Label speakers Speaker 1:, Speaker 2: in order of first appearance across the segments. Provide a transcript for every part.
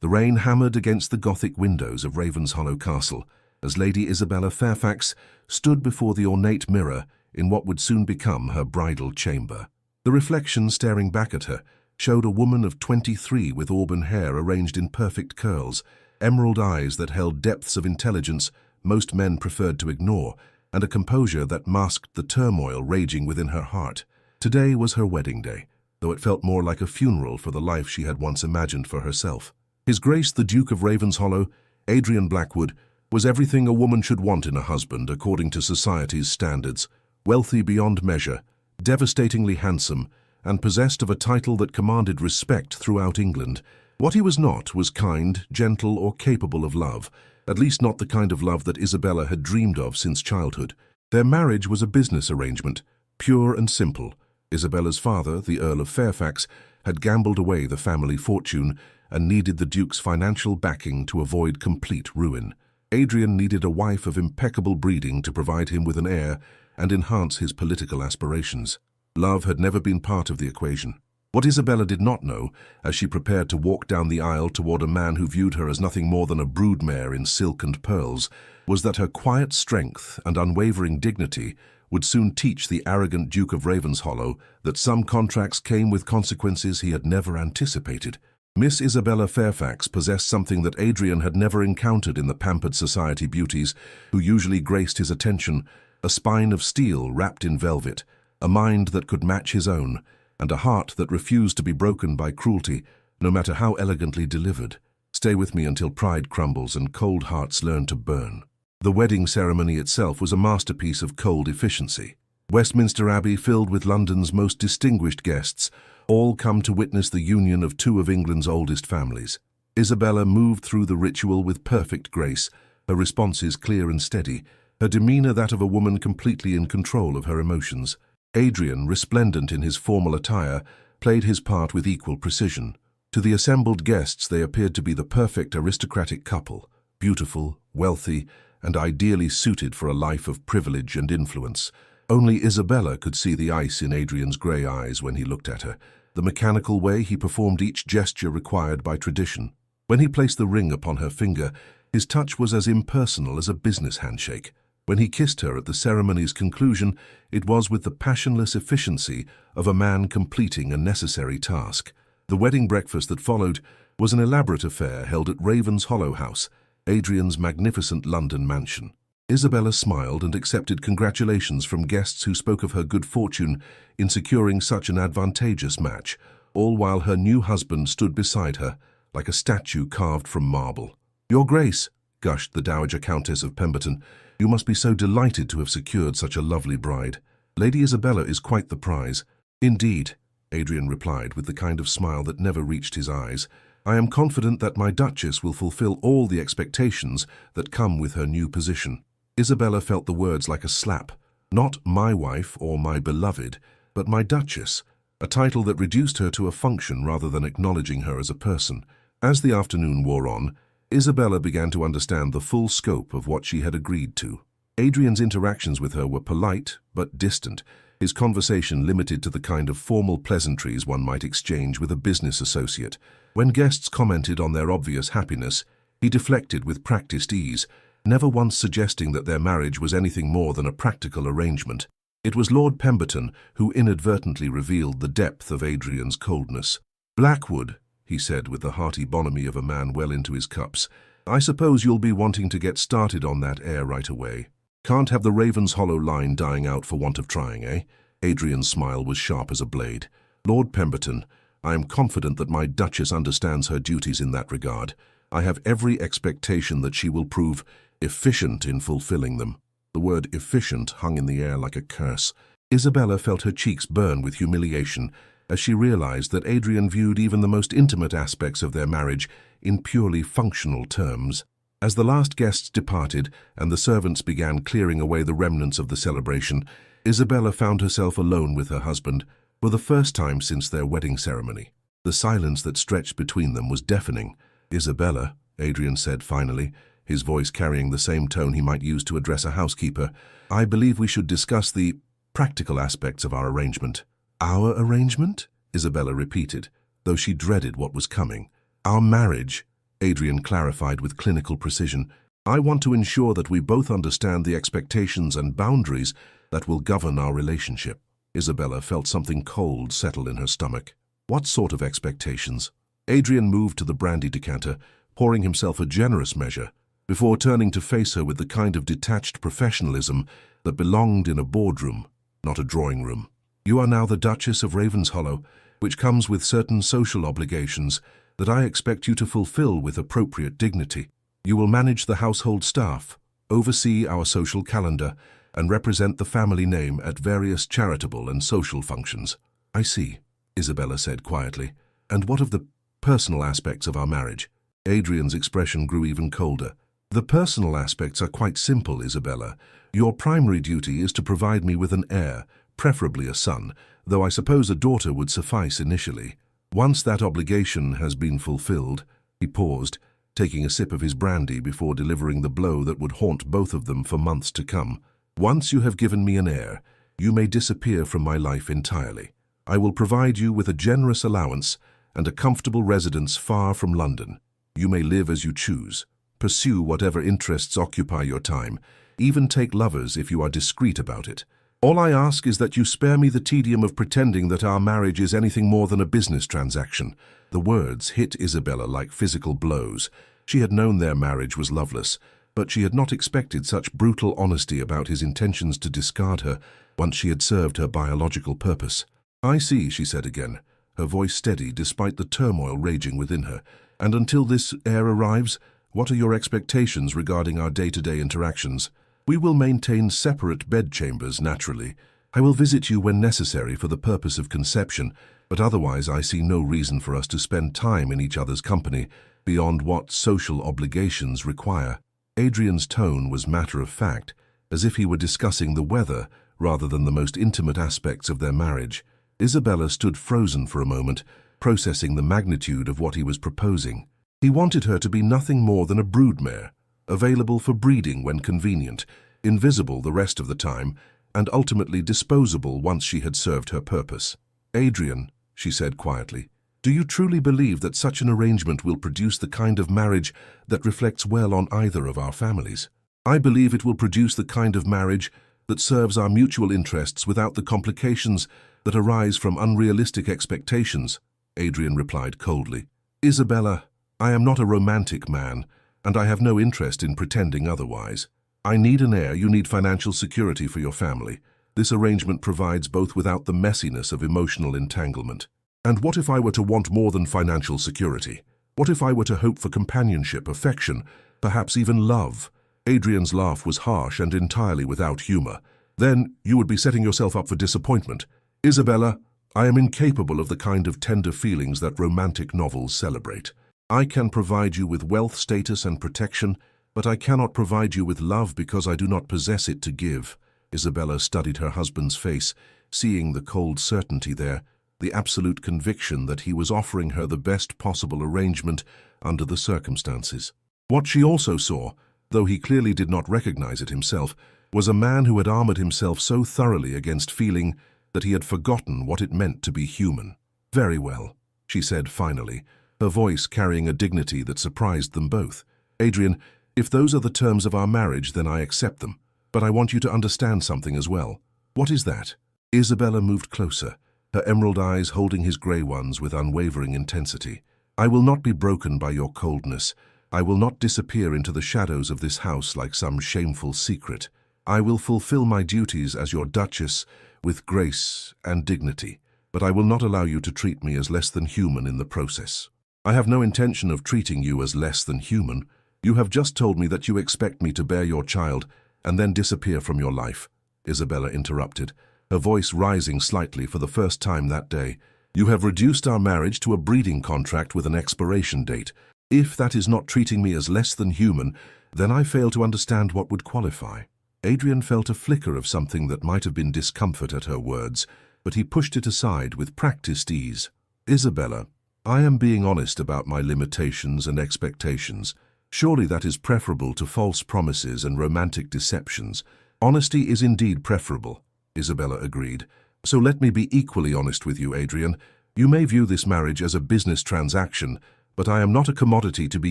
Speaker 1: The rain hammered against the Gothic windows of Ravenshollow Castle as Lady Isabella Fairfax stood before the ornate mirror in what would soon become her bridal chamber. The reflection staring back at her showed a woman of 23 with auburn hair arranged in perfect curls, emerald eyes that held depths of intelligence most men preferred to ignore, and a composure that masked the turmoil raging within her heart. Today was her wedding day, though it felt more like a funeral for the life she had once imagined for herself. His Grace the Duke of Ravenshollow, Adrian Blackwood, was everything a woman should want in a husband according to society's standards: wealthy beyond measure, devastatingly handsome, and possessed of a title that commanded respect throughout England. What he was not was kind, gentle, or capable of love, at least not the kind of love that Isabella had dreamed of since childhood. Their marriage was a business arrangement, pure and simple. Isabella's father, the Earl of Fairfax, had gambled away the family fortune and needed the Duke's financial backing to avoid complete ruin. Adrian needed a wife of impeccable breeding to provide him with an heir and enhance his political aspirations. Love had never been part of the equation. What Isabella did not know, as she prepared to walk down the aisle toward a man who viewed her as nothing more than a broodmare in silk and pearls, was that her quiet strength and unwavering dignity would soon teach the arrogant Duke of Ravenshollow that some contracts came with consequences he had never anticipated. Miss Isabella Fairfax possessed something that Adrian had never encountered in the pampered society beauties who usually graced his attention: a spine of steel wrapped in velvet, a mind that could match his own, and a heart that refused to be broken by cruelty, no matter how elegantly delivered. Stay with me until pride crumbles and cold hearts learn to burn. The wedding ceremony itself was a masterpiece of cold efficiency. Westminster Abbey filled with London's most distinguished guests, all come to witness the union of two of England's oldest families. Isabella moved through the ritual with perfect grace, her responses clear and steady, her demeanor that of a woman completely in control of her emotions. Adrian, resplendent in his formal attire, played his part with equal precision. To the assembled guests they appeared to be the perfect aristocratic couple, beautiful, wealthy, and ideally suited for a life of privilege and influence. Only Isabella could see the ice in Adrian's grey eyes when he looked at her, the mechanical way he performed each gesture required by tradition. When he placed the ring upon her finger, his touch was as impersonal as a business handshake. When he kissed her at the ceremony's conclusion, it was with the passionless efficiency of a man completing a necessary task. The wedding breakfast that followed was an elaborate affair held at Ravenshollow House, Adrian's magnificent London mansion. Isabella smiled and accepted congratulations from guests who spoke of her good fortune in securing such an advantageous match, all while her new husband stood beside her, like a statue carved from marble. "Your Grace," gushed the Dowager Countess of Pemberton, "you must be so delighted to have secured such a lovely bride. Lady Isabella is quite the prize." "Indeed," Adrian replied with the kind of smile that never reached his eyes. "I am confident that my Duchess will fulfill all the expectations that come with her new position." Isabella felt the words like a slap. Not "my wife" or "my beloved," but "my Duchess," a title that reduced her to a function rather than acknowledging her as a person. As the afternoon wore on, Isabella began to understand the full scope of what she had agreed to. Adrian's interactions with her were polite but distant, his conversation limited to the kind of formal pleasantries one might exchange with a business associate. When guests commented on their obvious happiness, he deflected with practiced ease, never once suggesting that their marriage was anything more than a practical arrangement. It was Lord Pemberton who inadvertently revealed the depth of Adrian's coldness. "Blackwood," he said with the hearty bonhomie of a man well into his cups, "I suppose you'll be wanting to get started on that heir right away. Can't have the Ravenshollow line dying out for want of trying, eh?" Adrian's smile was sharp as a blade. "Lord Pemberton, I am confident that my Duchess understands her duties in that regard. I have every expectation that she will prove efficient in fulfilling them." The word efficient hung in the air like a curse. Isabella felt her cheeks burn with humiliation as she realized that Adrian viewed even the most intimate aspects of their marriage in purely functional terms. As the last guests departed and the servants began clearing away the remnants of the celebration, Isabella found herself alone with her husband for the first time since their wedding ceremony. The silence that stretched between them was deafening. "Isabella," Adrian said finally, his voice carrying the same tone he might use to address a housekeeper, "I believe we should discuss the practical aspects of our arrangement." "Our arrangement?" Isabella repeated, though she dreaded what was coming. "Our marriage." Adrian clarified with clinical precision. I want to ensure that we both understand the expectations and boundaries that will govern our relationship. Isabella felt something cold settle in her stomach. What sort of expectations? Adrian moved to the brandy decanter, pouring himself a generous measure, before turning to face her with the kind of detached professionalism that belonged in a boardroom, not a drawing room. You are now the Duchess of Ravenshollow, which comes with certain social obligations that I expect you to fulfill with appropriate dignity. You will manage the household staff, oversee our social calendar, and represent the family name at various charitable and social functions. I see, Isabella said quietly. And what of the personal aspects of our marriage? Adrian's expression grew even colder. The personal aspects are quite simple, Isabella. Your primary duty is to provide me with an heir, preferably a son, though I suppose a daughter would suffice initially. Once that obligation has been fulfilled, he paused, taking a sip of his brandy before delivering the blow that would haunt both of them for months to come. Once you have given me an heir, you may disappear from my life entirely. I will provide you with a generous allowance and a comfortable residence far from London. You may live as you choose, pursue whatever interests occupy your time, even take lovers if you are discreet about it. All I ask is that you spare me the tedium of pretending that our marriage is anything more than a business transaction. The words hit Isabella like physical blows. She had known their marriage was loveless, but she had not expected such brutal honesty about his intentions to discard her once she had served her biological purpose. I see, she said again, her voice steady despite the turmoil raging within her. And until this heir arrives, what are your expectations regarding our day-to-day interactions? We will maintain separate bedchambers, naturally. I will visit you when necessary for the purpose of conception, but otherwise I see no reason for us to spend time in each other's company beyond what social obligations require. Adrian's tone was matter-of-fact, as if he were discussing the weather rather than the most intimate aspects of their marriage. Isabella stood frozen for a moment, processing the magnitude of what he was proposing. He wanted her to be nothing more than a broodmare, available for breeding when convenient, invisible the rest of the time, and ultimately disposable once she had served her purpose. Adrian, she said quietly, do you truly believe that such an arrangement will produce the kind of marriage that reflects well on either of our families? I believe it will produce the kind of marriage that serves our mutual interests without the complications that arise from unrealistic expectations, Adrian replied coldly. Isabella, I am not a romantic man, and I have no interest in pretending otherwise. I need an heir, you need financial security for your family. This arrangement provides both without the messiness of emotional entanglement. And what if I were to want more than financial security? What if I were to hope for companionship, affection, perhaps even love? Adrian's laugh was harsh and entirely without humor. Then you would be setting yourself up for disappointment. Isabella, I am incapable of the kind of tender feelings that romantic novels celebrate. I can provide you with wealth, status, and protection, but I cannot provide you with love because I do not possess it to give. Isabella studied her husband's face, seeing the cold certainty there, the absolute conviction that he was offering her the best possible arrangement under the circumstances. What she also saw, though he clearly did not recognize it himself, was a man who had armored himself so thoroughly against feeling that he had forgotten what it meant to be human. Very well, she said finally, her voice carrying a dignity that surprised them both. Adrian, if those are the terms of our marriage, then I accept them. But I want you to understand something as well. What is that? Isabella moved closer, her emerald eyes holding his grey ones with unwavering intensity. I will not be broken by your coldness. I will not disappear into the shadows of this house like some shameful secret. I will fulfill my duties as your Duchess with grace and dignity, but I will not allow you to treat me as less than human in the process. I have no intention of treating you as less than human. You have just told me that you expect me to bear your child and then disappear from your life, Isabella interrupted, her voice rising slightly for the first time that day. You have reduced our marriage to a breeding contract with an expiration date. If that is not treating me as less than human, then I fail to understand what would qualify. Adrian felt a flicker of something that might have been discomfort at her words, but he pushed it aside with practiced ease. Isabella, I am being honest about my limitations and expectations. Surely that is preferable to false promises and romantic deceptions. Honesty is indeed preferable, Isabella agreed. So let me be equally honest with you, Adrian. You may view this marriage as a business transaction, But I am not a commodity to be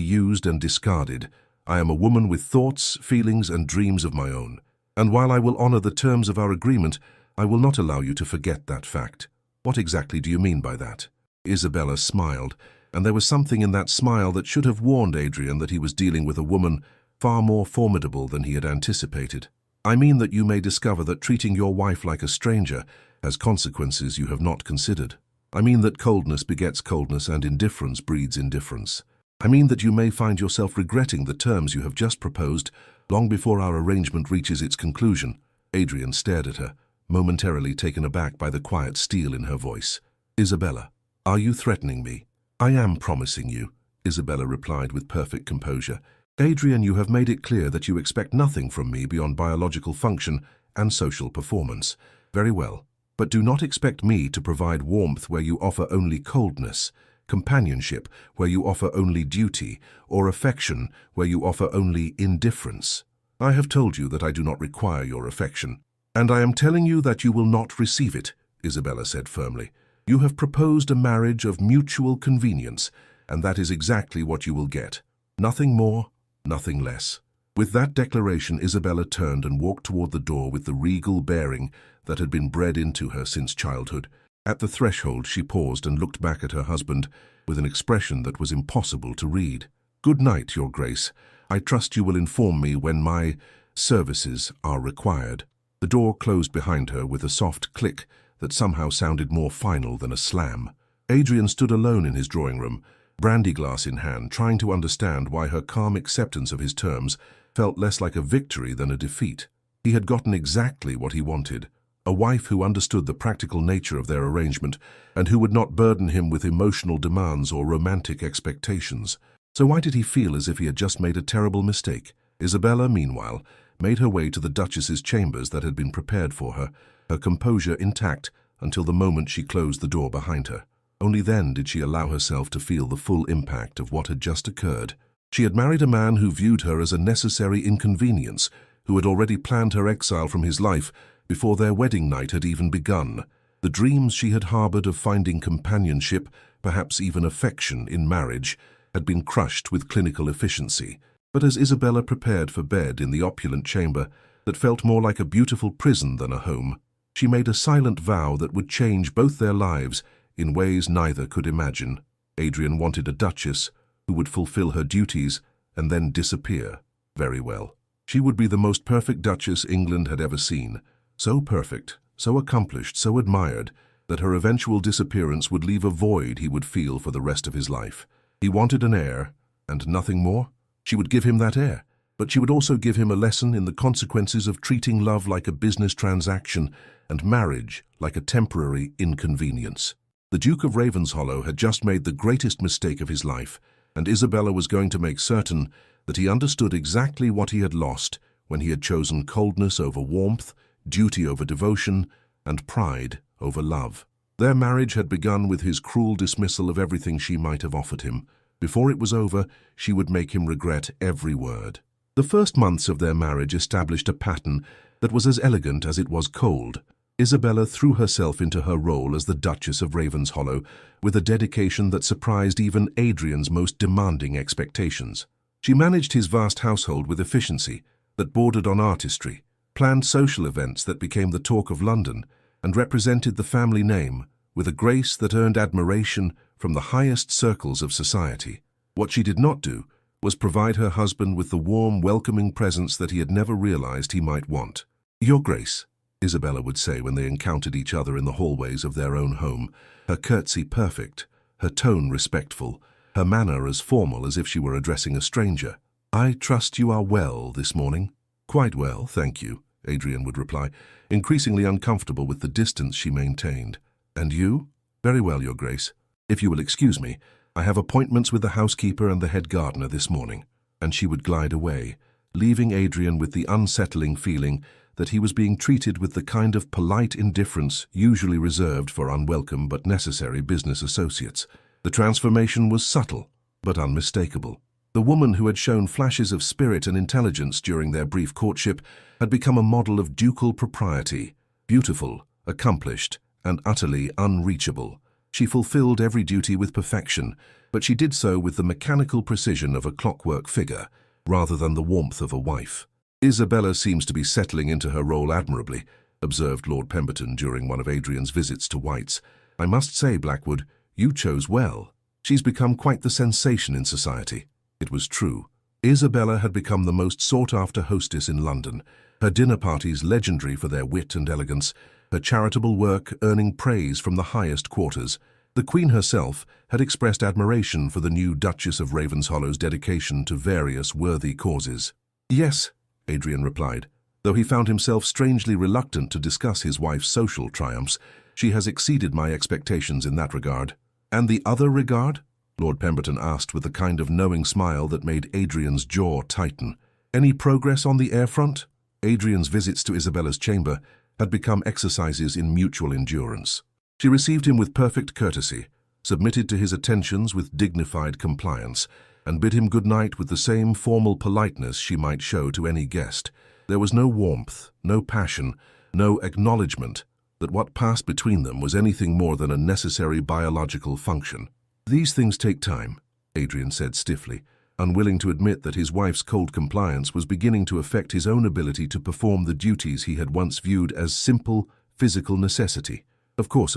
Speaker 1: used and discarded. I am a woman with thoughts, feelings, and dreams of my own. And while I will honor the terms of our agreement, I will not allow you to forget that fact. What exactly do you mean by that? Isabella smiled, and there was something in that smile that should have warned Adrian that he was dealing with a woman far more formidable than he had anticipated. I mean that you may discover that treating your wife like a stranger has consequences you have not considered. I mean that coldness begets coldness and indifference breeds indifference. I mean that you may find yourself regretting the terms you have just proposed long before our arrangement reaches its conclusion. Adrian stared at her, momentarily taken aback by the quiet steel in her voice. Isabella, are you threatening me? I am promising you, Isabella replied with perfect composure. Adrian, you have made it clear that you expect nothing from me beyond biological function and social performance. Very well, but do not expect me to provide warmth where you offer only coldness, companionship where you offer only duty, or affection where you offer only indifference. I have told you that I do not require your affection, and I am telling you that you will not receive it, Isabella said firmly. You have proposed a marriage of mutual convenience, and that is exactly what you will get. Nothing more, nothing less. With that declaration, Isabella turned and walked toward the door with the regal bearing that had been bred into her since childhood. At the threshold, she paused and looked back at her husband with an expression that was impossible to read. Good night, Your Grace. I trust you will inform me when my services are required. The door closed behind her with a soft click that somehow sounded more final than a slam. Adrian stood alone in his drawing room, brandy glass in hand, trying to understand why her calm acceptance of his terms felt less like a victory than a defeat. He had gotten exactly what he wanted, a wife who understood the practical nature of their arrangement and who would not burden him with emotional demands or romantic expectations. So why did he feel as if he had just made a terrible mistake? Isabella, meanwhile, made her way to the Duchess's chambers that had been prepared for her, her composure intact until the moment she closed the door behind her. Only then did she allow herself to feel the full impact of what had just occurred. She had married a man who viewed her as a necessary inconvenience, who had already planned her exile from his life before their wedding night had even begun. The dreams she had harbored of finding companionship, perhaps even affection, in marriage, had been crushed with clinical efficiency. But as Isabella prepared for bed in the opulent chamber that felt more like a beautiful prison than a home, she made a silent vow that would change both their lives in ways neither could imagine. Adrian wanted a duchess who would fulfill her duties and then disappear. Very well. She would be the most perfect duchess England had ever seen. So perfect, so accomplished, so admired, that her eventual disappearance would leave a void he would feel for the rest of his life. He wanted an heir, and nothing more. She would give him that heir, but she would also give him a lesson in the consequences of treating love like a business transaction and marriage like a temporary inconvenience. The Duke of Ravenshollow had just made the greatest mistake of his life, and Isabella was going to make certain that he understood exactly what he had lost when he had chosen coldness over warmth, duty over devotion, and pride over love. Their marriage had begun with his cruel dismissal of everything she might have offered him. Before it was over, she would make him regret every word. The first months of their marriage established a pattern that was as elegant as it was cold. Isabella threw herself into her role as the Duchess of Ravenshollow with a dedication that surprised even Adrian's most demanding expectations. She managed his vast household with efficiency that bordered on artistry, planned social events that became the talk of London, and represented the family name with a grace that earned admiration from the highest circles of society. What she did not do was provide her husband with the warm, welcoming presence that he had never realized he might want. "Your Grace," Isabella would say when they encountered each other in the hallways of their own home, her curtsy perfect, her tone respectful, her manner as formal as if she were addressing a stranger. "I trust you are well this morning." "Quite well, thank you," Adrian would reply, increasingly uncomfortable with the distance she maintained. "And you?" "Very well, Your Grace. If you will excuse me, I have appointments with the housekeeper and the head gardener this morning." And she would glide away, leaving Adrian with the unsettling feeling that he was being treated with the kind of polite indifference usually reserved for unwelcome but necessary business associates. The transformation was subtle, but unmistakable. The woman who had shown flashes of spirit and intelligence during their brief courtship had become a model of ducal propriety, beautiful, accomplished, and utterly unreachable. She fulfilled every duty with perfection, but she did so with the mechanical precision of a clockwork figure, rather than the warmth of a wife. "Isabella seems to be settling into her role admirably," observed Lord Pemberton during one of Adrian's visits to White's. "I must say, Blackwood, you chose well. She's become quite the sensation in society." It was true. Isabella had become the most sought-after hostess in London, her dinner parties legendary for their wit and elegance, her charitable work earning praise from the highest quarters. The Queen herself had expressed admiration for the new Duchess of Ravenshollow's dedication to various worthy causes. "Yes," Adrian replied, though he found himself strangely reluctant to discuss his wife's social triumphs. "She has exceeded my expectations in that regard." "And the other regard?" Lord Pemberton asked with a kind of knowing smile that made Adrian's jaw tighten. "Any progress on the Heir front?" Adrian's visits to Isabella's chamber had become exercises in mutual endurance. She received him with perfect courtesy, submitted to his attentions with dignified compliance, and bid him good night with the same formal politeness she might show to any guest. There was no warmth, no passion, no acknowledgement that what passed between them was anything more than a necessary biological function. "These things take time," Adrian said stiffly, unwilling to admit that his wife's cold compliance was beginning to affect his own ability to perform the duties he had once viewed as simple physical necessity. Of course,"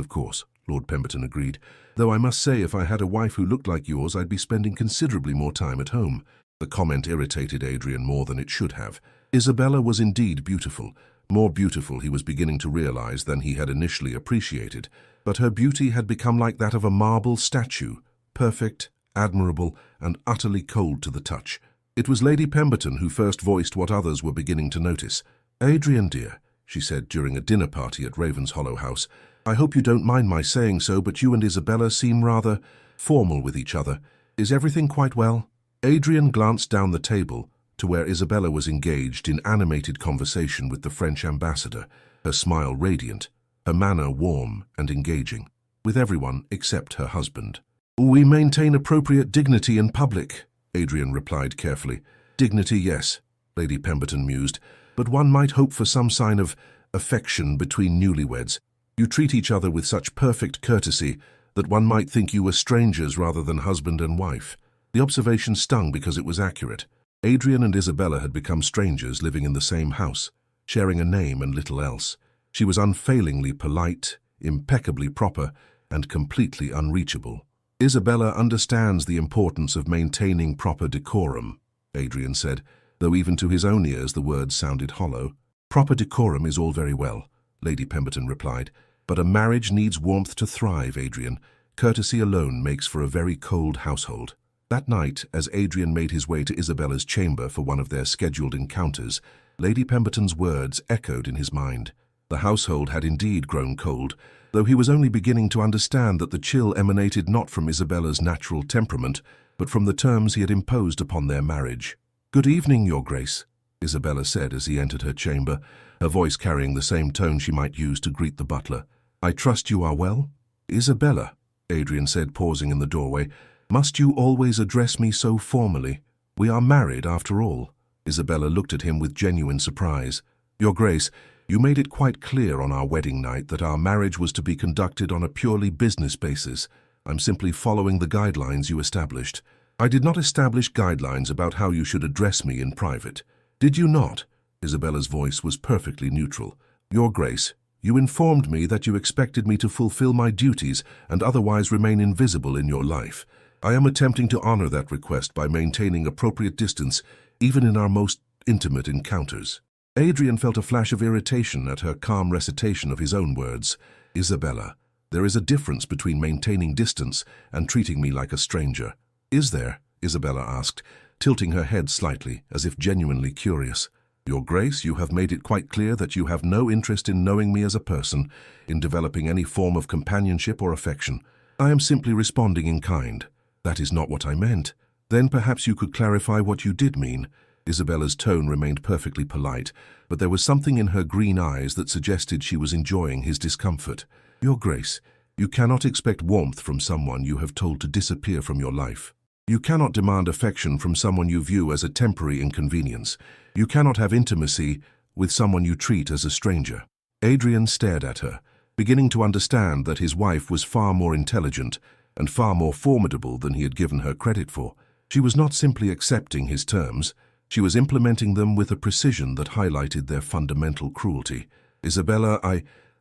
Speaker 1: Lord Pemberton agreed, "though I must say if I had a wife who looked like yours, I'd be spending considerably more time at home." The comment irritated Adrian more than it should have. Isabella was indeed beautiful, more beautiful he was beginning to realize than he had initially appreciated, but her beauty had become like that of a marble statue, perfect, admirable, and utterly cold to the touch. It was Lady Pemberton who first voiced what others were beginning to notice. "Adrian, dear," she said during a dinner party at Ravenshollow House, "I hope you don't mind my saying so, but you and Isabella seem rather formal with each other. Is everything quite well?" Adrian glanced down the table to where Isabella was engaged in animated conversation with the French ambassador, her smile radiant, her manner warm and engaging, with everyone except her husband. "We maintain appropriate dignity in public," Adrian replied carefully. "Dignity, yes," Lady Pemberton mused, "but one might hope for some sign of affection between newlyweds. You treat each other with such perfect courtesy that one might think you were strangers rather than husband and wife." The observation stung because it was accurate. Adrian and Isabella had become strangers living in the same house, sharing a name and little else. She was unfailingly polite, impeccably proper, and completely unreachable. "Isabella understands the importance of maintaining proper decorum," Adrian said, though even to his own ears the words sounded hollow. "Proper decorum is all very well," Lady Pemberton replied, "but a marriage needs warmth to thrive, Adrian. Courtesy alone makes for a very cold household." That night, as Adrian made his way to Isabella's chamber for one of their scheduled encounters, Lady Pemberton's words echoed in his mind. The household had indeed grown cold, though he was only beginning to understand that the chill emanated not from Isabella's natural temperament, but from the terms he had imposed upon their marriage. "Good evening, Your Grace," Isabella said as he entered her chamber, her voice carrying the same tone she might use to greet the butler. "I trust you are well?" "Isabella," Adrian said, pausing in the doorway, "must you always address me so formally? We are married, after all." Isabella looked at him with genuine surprise. "Your Grace, you made it quite clear on our wedding night that our marriage was to be conducted on a purely business basis. I'm simply following the guidelines you established." "I did not establish guidelines about how you should address me in private." "Did you not?" Isabella's voice was perfectly neutral. "Your Grace, you informed me that you expected me to fulfill my duties and otherwise remain invisible in your life. I am attempting to honor that request by maintaining appropriate distance, even in our most intimate encounters." Adrian felt a flash of irritation at her calm recitation of his own words. "Isabella, there is a difference between maintaining distance and treating me like a stranger." "Is there?" Isabella asked, tilting her head slightly, as if genuinely curious. "Your Grace, you have made it quite clear that you have no interest in knowing me as a person, in developing any form of companionship or affection. I am simply responding in kind." "That is not what I meant." "Then perhaps you could clarify what you did mean." Isabella's tone remained perfectly polite, but there was something in her green eyes that suggested she was enjoying his discomfort. "Your Grace, you cannot expect warmth from someone you have told to disappear from your life. You cannot demand affection from someone you view as a temporary inconvenience. You cannot have intimacy with someone you treat as a stranger." Adrian stared at her, beginning to understand that his wife was far more intelligent and far more formidable than he had given her credit for. She was not simply accepting his terms, she was implementing them with a precision that highlighted their fundamental cruelty. Isabella,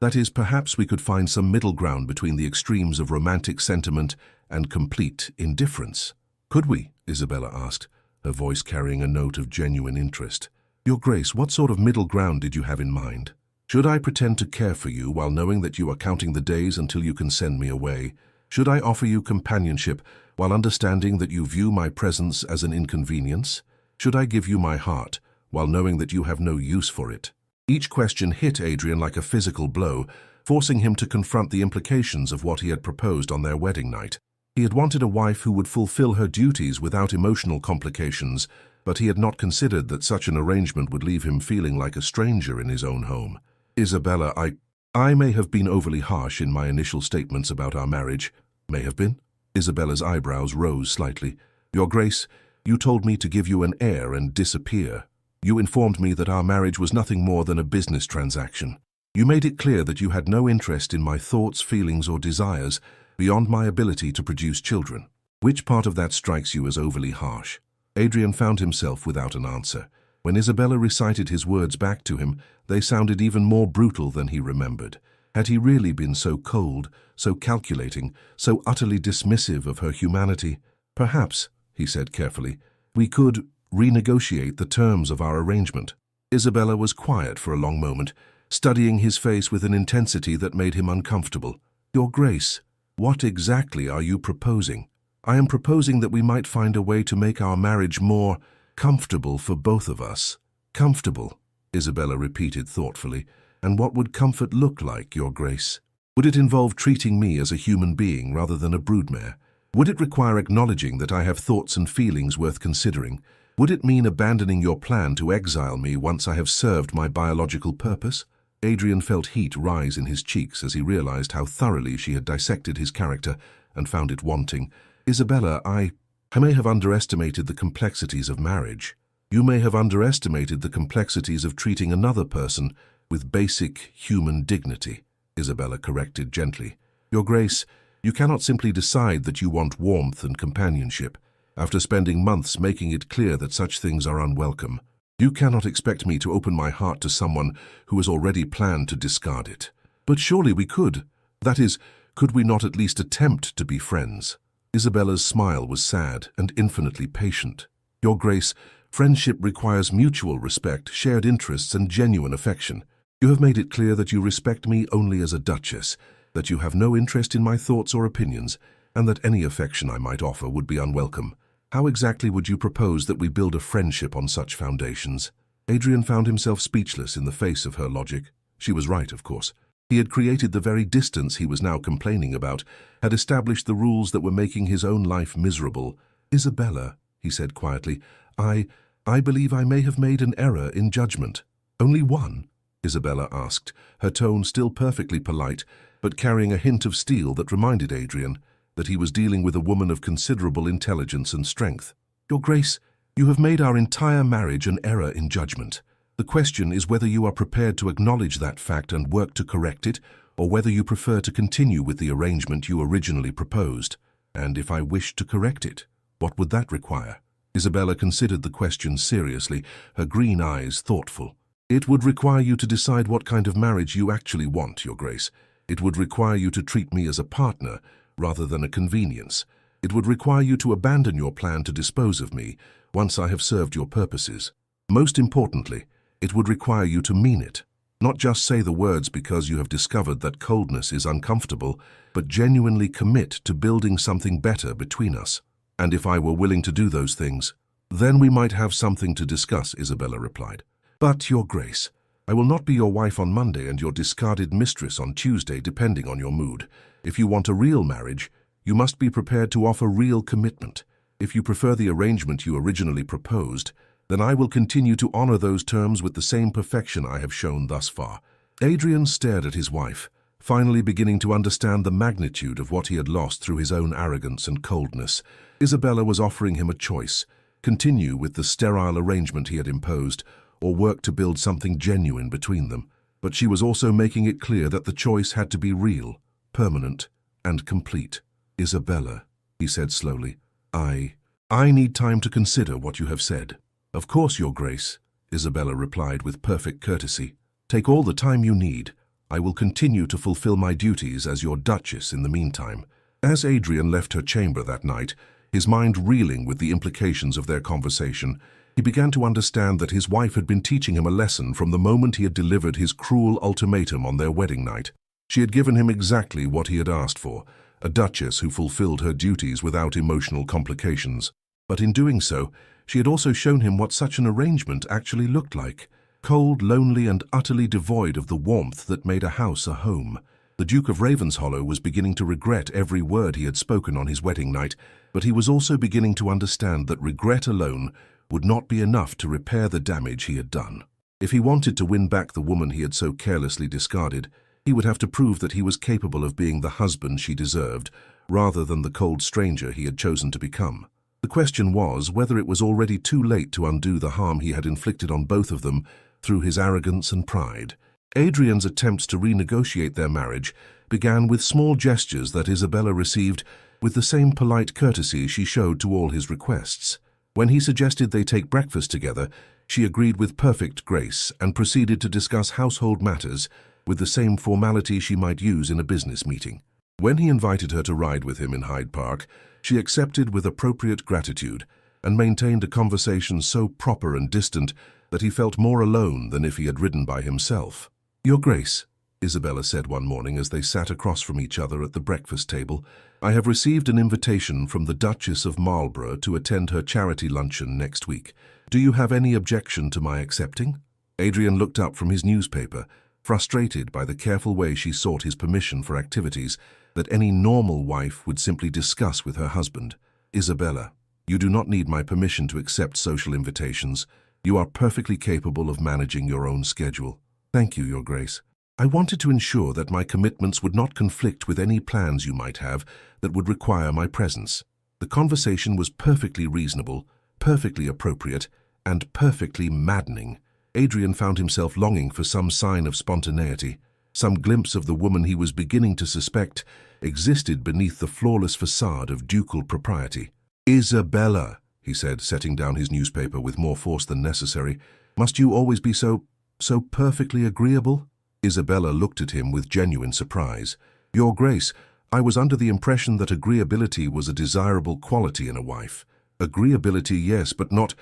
Speaker 1: that is, perhaps we could find some middle ground between the extremes of romantic sentiment and complete indifference. Could we? Isabella asked, her voice carrying a note of genuine interest. Your Grace, what sort of middle ground did you have in mind? Should I pretend to care for you while knowing that you are counting the days until you can send me away? Should I offer you companionship while understanding that you view my presence as an inconvenience? Should I give you my heart while knowing that you have no use for it? Each question hit Adrian like a physical blow, forcing him to confront the implications of what he had proposed on their wedding night. He had wanted a wife who would fulfill her duties without emotional complications, but he had not considered that such an arrangement would leave him feeling like a stranger in his own home. Isabella, I may have been overly harsh in my initial statements about our marriage. May have been? Isabella's eyebrows rose slightly. Your Grace, you told me to give you an heir and disappear. You informed me that our marriage was nothing more than a business transaction. You made it clear that you had no interest in my thoughts, feelings, or desires beyond my ability to produce children. Which part of that strikes you as overly harsh? Adrian found himself without an answer. When Isabella recited his words back to him, they sounded even more brutal than he remembered. Had he really been so cold, so calculating, so utterly dismissive of her humanity? Perhaps, he said carefully, we could renegotiate the terms of our arrangement. Isabella was quiet for a long moment, studying his face with an intensity that made him uncomfortable. Your Grace, what exactly are you proposing? I am proposing that we might find a way to make our marriage more comfortable for both of us. Comfortable, Isabella repeated thoughtfully. And what would comfort look like, Your Grace? Would it involve treating me as a human being rather than a broodmare? Would it require acknowledging that I have thoughts and feelings worth considering? Would it mean abandoning your plan to exile me once I have served my biological purpose? Adrian felt heat rise in his cheeks as he realized how thoroughly she had dissected his character and found it wanting. Isabella, I may have underestimated the complexities of marriage. You may have underestimated the complexities of treating another person with basic human dignity, Isabella corrected gently. Your Grace, you cannot simply decide that you want warmth and companionship, after spending months making it clear that such things are unwelcome. You cannot expect me to open my heart to someone who has already planned to discard it. But surely we could. That is, could we not at least attempt to be friends? Isabella's smile was sad and infinitely patient. Your Grace, friendship requires mutual respect, shared interests, and genuine affection. You have made it clear that you respect me only as a duchess, that you have no interest in my thoughts or opinions, and that any affection I might offer would be unwelcome. How exactly would you propose that we build a friendship on such foundations? Adrian found himself speechless in the face of her logic. She was right, of course. He had created the very distance he was now complaining about, had established the rules that were making his own life miserable. Isabella, he said quietly, I believe I may have made an error in judgment. Only one? Isabella asked, her tone still perfectly polite, but carrying a hint of steel that reminded Adrian that he was dealing with a woman of considerable intelligence and strength. Your Grace, you have made our entire marriage an error in judgment. The question is whether you are prepared to acknowledge that fact and work to correct it, or whether you prefer to continue with the arrangement you originally proposed. And if I wish to correct it, what would that require? Isabella considered the question seriously, her green eyes thoughtful. It would require you to decide what kind of marriage you actually want, Your Grace. It would require you to treat me as a partner, rather than a convenience. It would require you to abandon your plan to dispose of me once I have served your purposes. Most importantly, it would require you to mean it. Not just say the words because you have discovered that coldness is uncomfortable, but genuinely commit to building something better between us. And if I were willing to do those things, then we might have something to discuss, Isabella replied. But, Your Grace, I will not be your wife on Monday and your discarded mistress on Tuesday, depending on your mood. If you want a real marriage, you must be prepared to offer real commitment. If you prefer the arrangement you originally proposed, then I will continue to honor those terms with the same perfection I have shown thus far. Adrian stared at his wife, finally beginning to understand the magnitude of what he had lost through his own arrogance and coldness. Isabella was offering him a choice: continue with the sterile arrangement he had imposed, or work to build something genuine between them. But she was also making it clear that the choice had to be real, permanent, and complete. Isabella, he said slowly, I need time to consider what you have said. Of course, Your Grace, Isabella replied with perfect courtesy. Take all the time you need. I will continue to fulfill my duties as your Duchess in the meantime. As Adrian left her chamber that night, his mind reeling with the implications of their conversation, he began to understand that his wife had been teaching him a lesson from the moment he had delivered his cruel ultimatum on their wedding night. She had given him exactly what he had asked for, a duchess who fulfilled her duties without emotional complications. But in doing so, she had also shown him what such an arrangement actually looked like. Cold, lonely, and utterly devoid of the warmth that made a house a home. The Duke of Ravenshollow was beginning to regret every word he had spoken on his wedding night, but he was also beginning to understand that regret alone would not be enough to repair the damage he had done. If he wanted to win back the woman he had so carelessly discarded, he would have to prove that he was capable of being the husband she deserved, rather than the cold stranger he had chosen to become. The question was whether it was already too late to undo the harm he had inflicted on both of them through his arrogance and pride. Adrian's attempts to renegotiate their marriage began with small gestures that Isabella received with the same polite courtesy she showed to all his requests. When he suggested they take breakfast together, she agreed with perfect grace and proceeded to discuss household matters with the same formality she might use in a business meeting. When he invited her to ride with him in Hyde Park, she accepted with appropriate gratitude and maintained a conversation so proper and distant that he felt more alone than if he had ridden by himself. Your Grace, Isabella said one morning as they sat across from each other at the breakfast table, I have received an invitation from the Duchess of Marlborough to attend her charity luncheon next week. Do you have any objection to my accepting? Adrian looked up from his newspaper, frustrated by the careful way she sought his permission for activities that any normal wife would simply discuss with her husband. Isabella, you do not need my permission to accept social invitations. You are perfectly capable of managing your own schedule. Thank you, Your Grace. I wanted to ensure that my commitments would not conflict with any plans you might have that would require my presence. The conversation was perfectly reasonable, perfectly appropriate, and perfectly maddening. Adrian found himself longing for some sign of spontaneity, some glimpse of the woman he was beginning to suspect existed beneath the flawless facade of ducal propriety. Isabella, he said, setting down his newspaper with more force than necessary, must you always be so perfectly agreeable? Isabella looked at him with genuine surprise. Your Grace, I was under the impression that agreeability was a desirable quality in a wife. Agreeability, yes, but not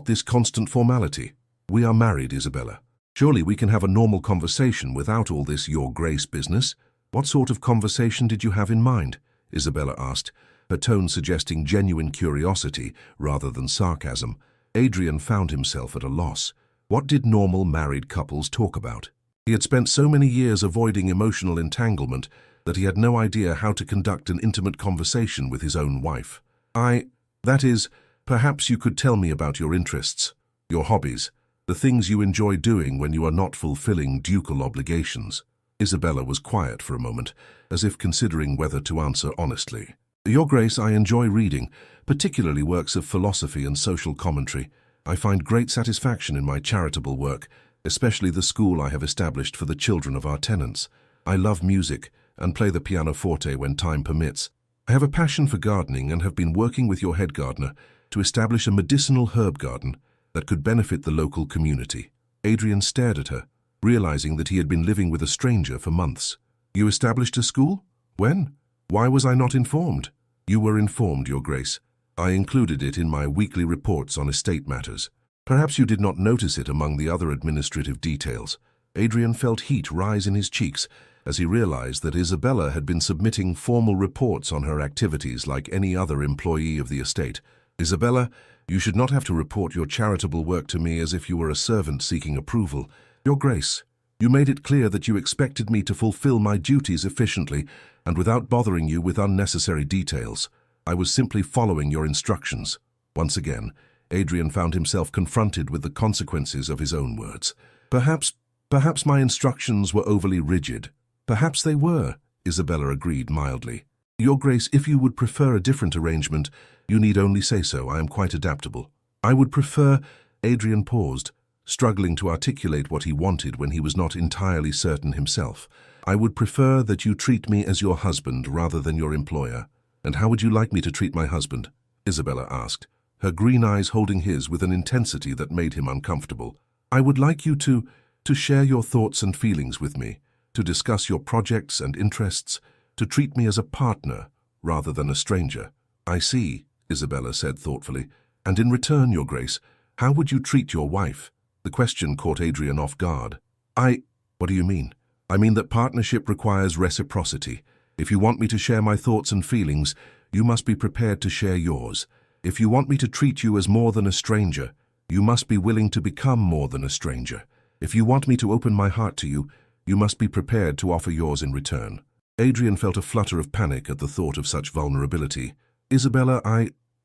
Speaker 1: this constant formality. We are married, Isabella. Surely we can have a normal conversation without all this Your Grace business. What sort of conversation did you have in mind? Isabella asked, her tone suggesting genuine curiosity rather than sarcasm. Adrian found himself at a loss. What did normal married couples talk about? He had spent so many years avoiding emotional entanglement that he had no idea how to conduct an intimate conversation with his own wife. That is, perhaps you could tell me about your interests, your hobbies, the things you enjoy doing when you are not fulfilling ducal obligations. Isabella was quiet for a moment, as if considering whether to answer honestly. Your Grace, I enjoy reading, particularly works of philosophy and social commentary. I find great satisfaction in my charitable work, especially the school I have established for the children of our tenants. I love music and play the pianoforte when time permits. I have a passion for gardening and have been working with your head gardener to establish a medicinal herb garden that could benefit the local community. Adrian stared at her, realizing that he had been living with a stranger for months. You established a school? When? Why was I not informed? You were informed, Your Grace. I included it in my weekly reports on estate matters. Perhaps you did not notice it among the other administrative details. Adrian felt heat rise in his cheeks as he realized that Isabella had been submitting formal reports on her activities like any other employee of the estate. Isabella, you should not have to report your charitable work to me as if you were a servant seeking approval. Your Grace, you made it clear that you expected me to fulfill my duties efficiently and without bothering you with unnecessary details. I was simply following your instructions. Once again, Adrian found himself confronted with the consequences of his own words. Perhaps my instructions were overly rigid. Perhaps they were, Isabella agreed mildly. Your Grace, if you would prefer a different arrangement, you need only say so. I am quite adaptable. I would prefer... Adrian paused, struggling to articulate what he wanted when he was not entirely certain himself. I would prefer that you treat me as your husband rather than your employer. And how would you like me to treat my husband? Isabella asked, her green eyes holding his with an intensity that made him uncomfortable. I would like you to share your thoughts and feelings with me, to discuss your projects and interests, to treat me as a partner rather than a stranger. I see, Isabella said thoughtfully. And in return, Your Grace, how would you treat your wife? The question caught Adrian off guard. What do you mean? I mean that partnership requires reciprocity. If you want me to share my thoughts and feelings, you must be prepared to share yours. If you want me to treat you as more than a stranger, you must be willing to become more than a stranger. If you want me to open my heart to you, you must be prepared to offer yours in return. Adrian felt a flutter of panic at the thought of such vulnerability. Isabella,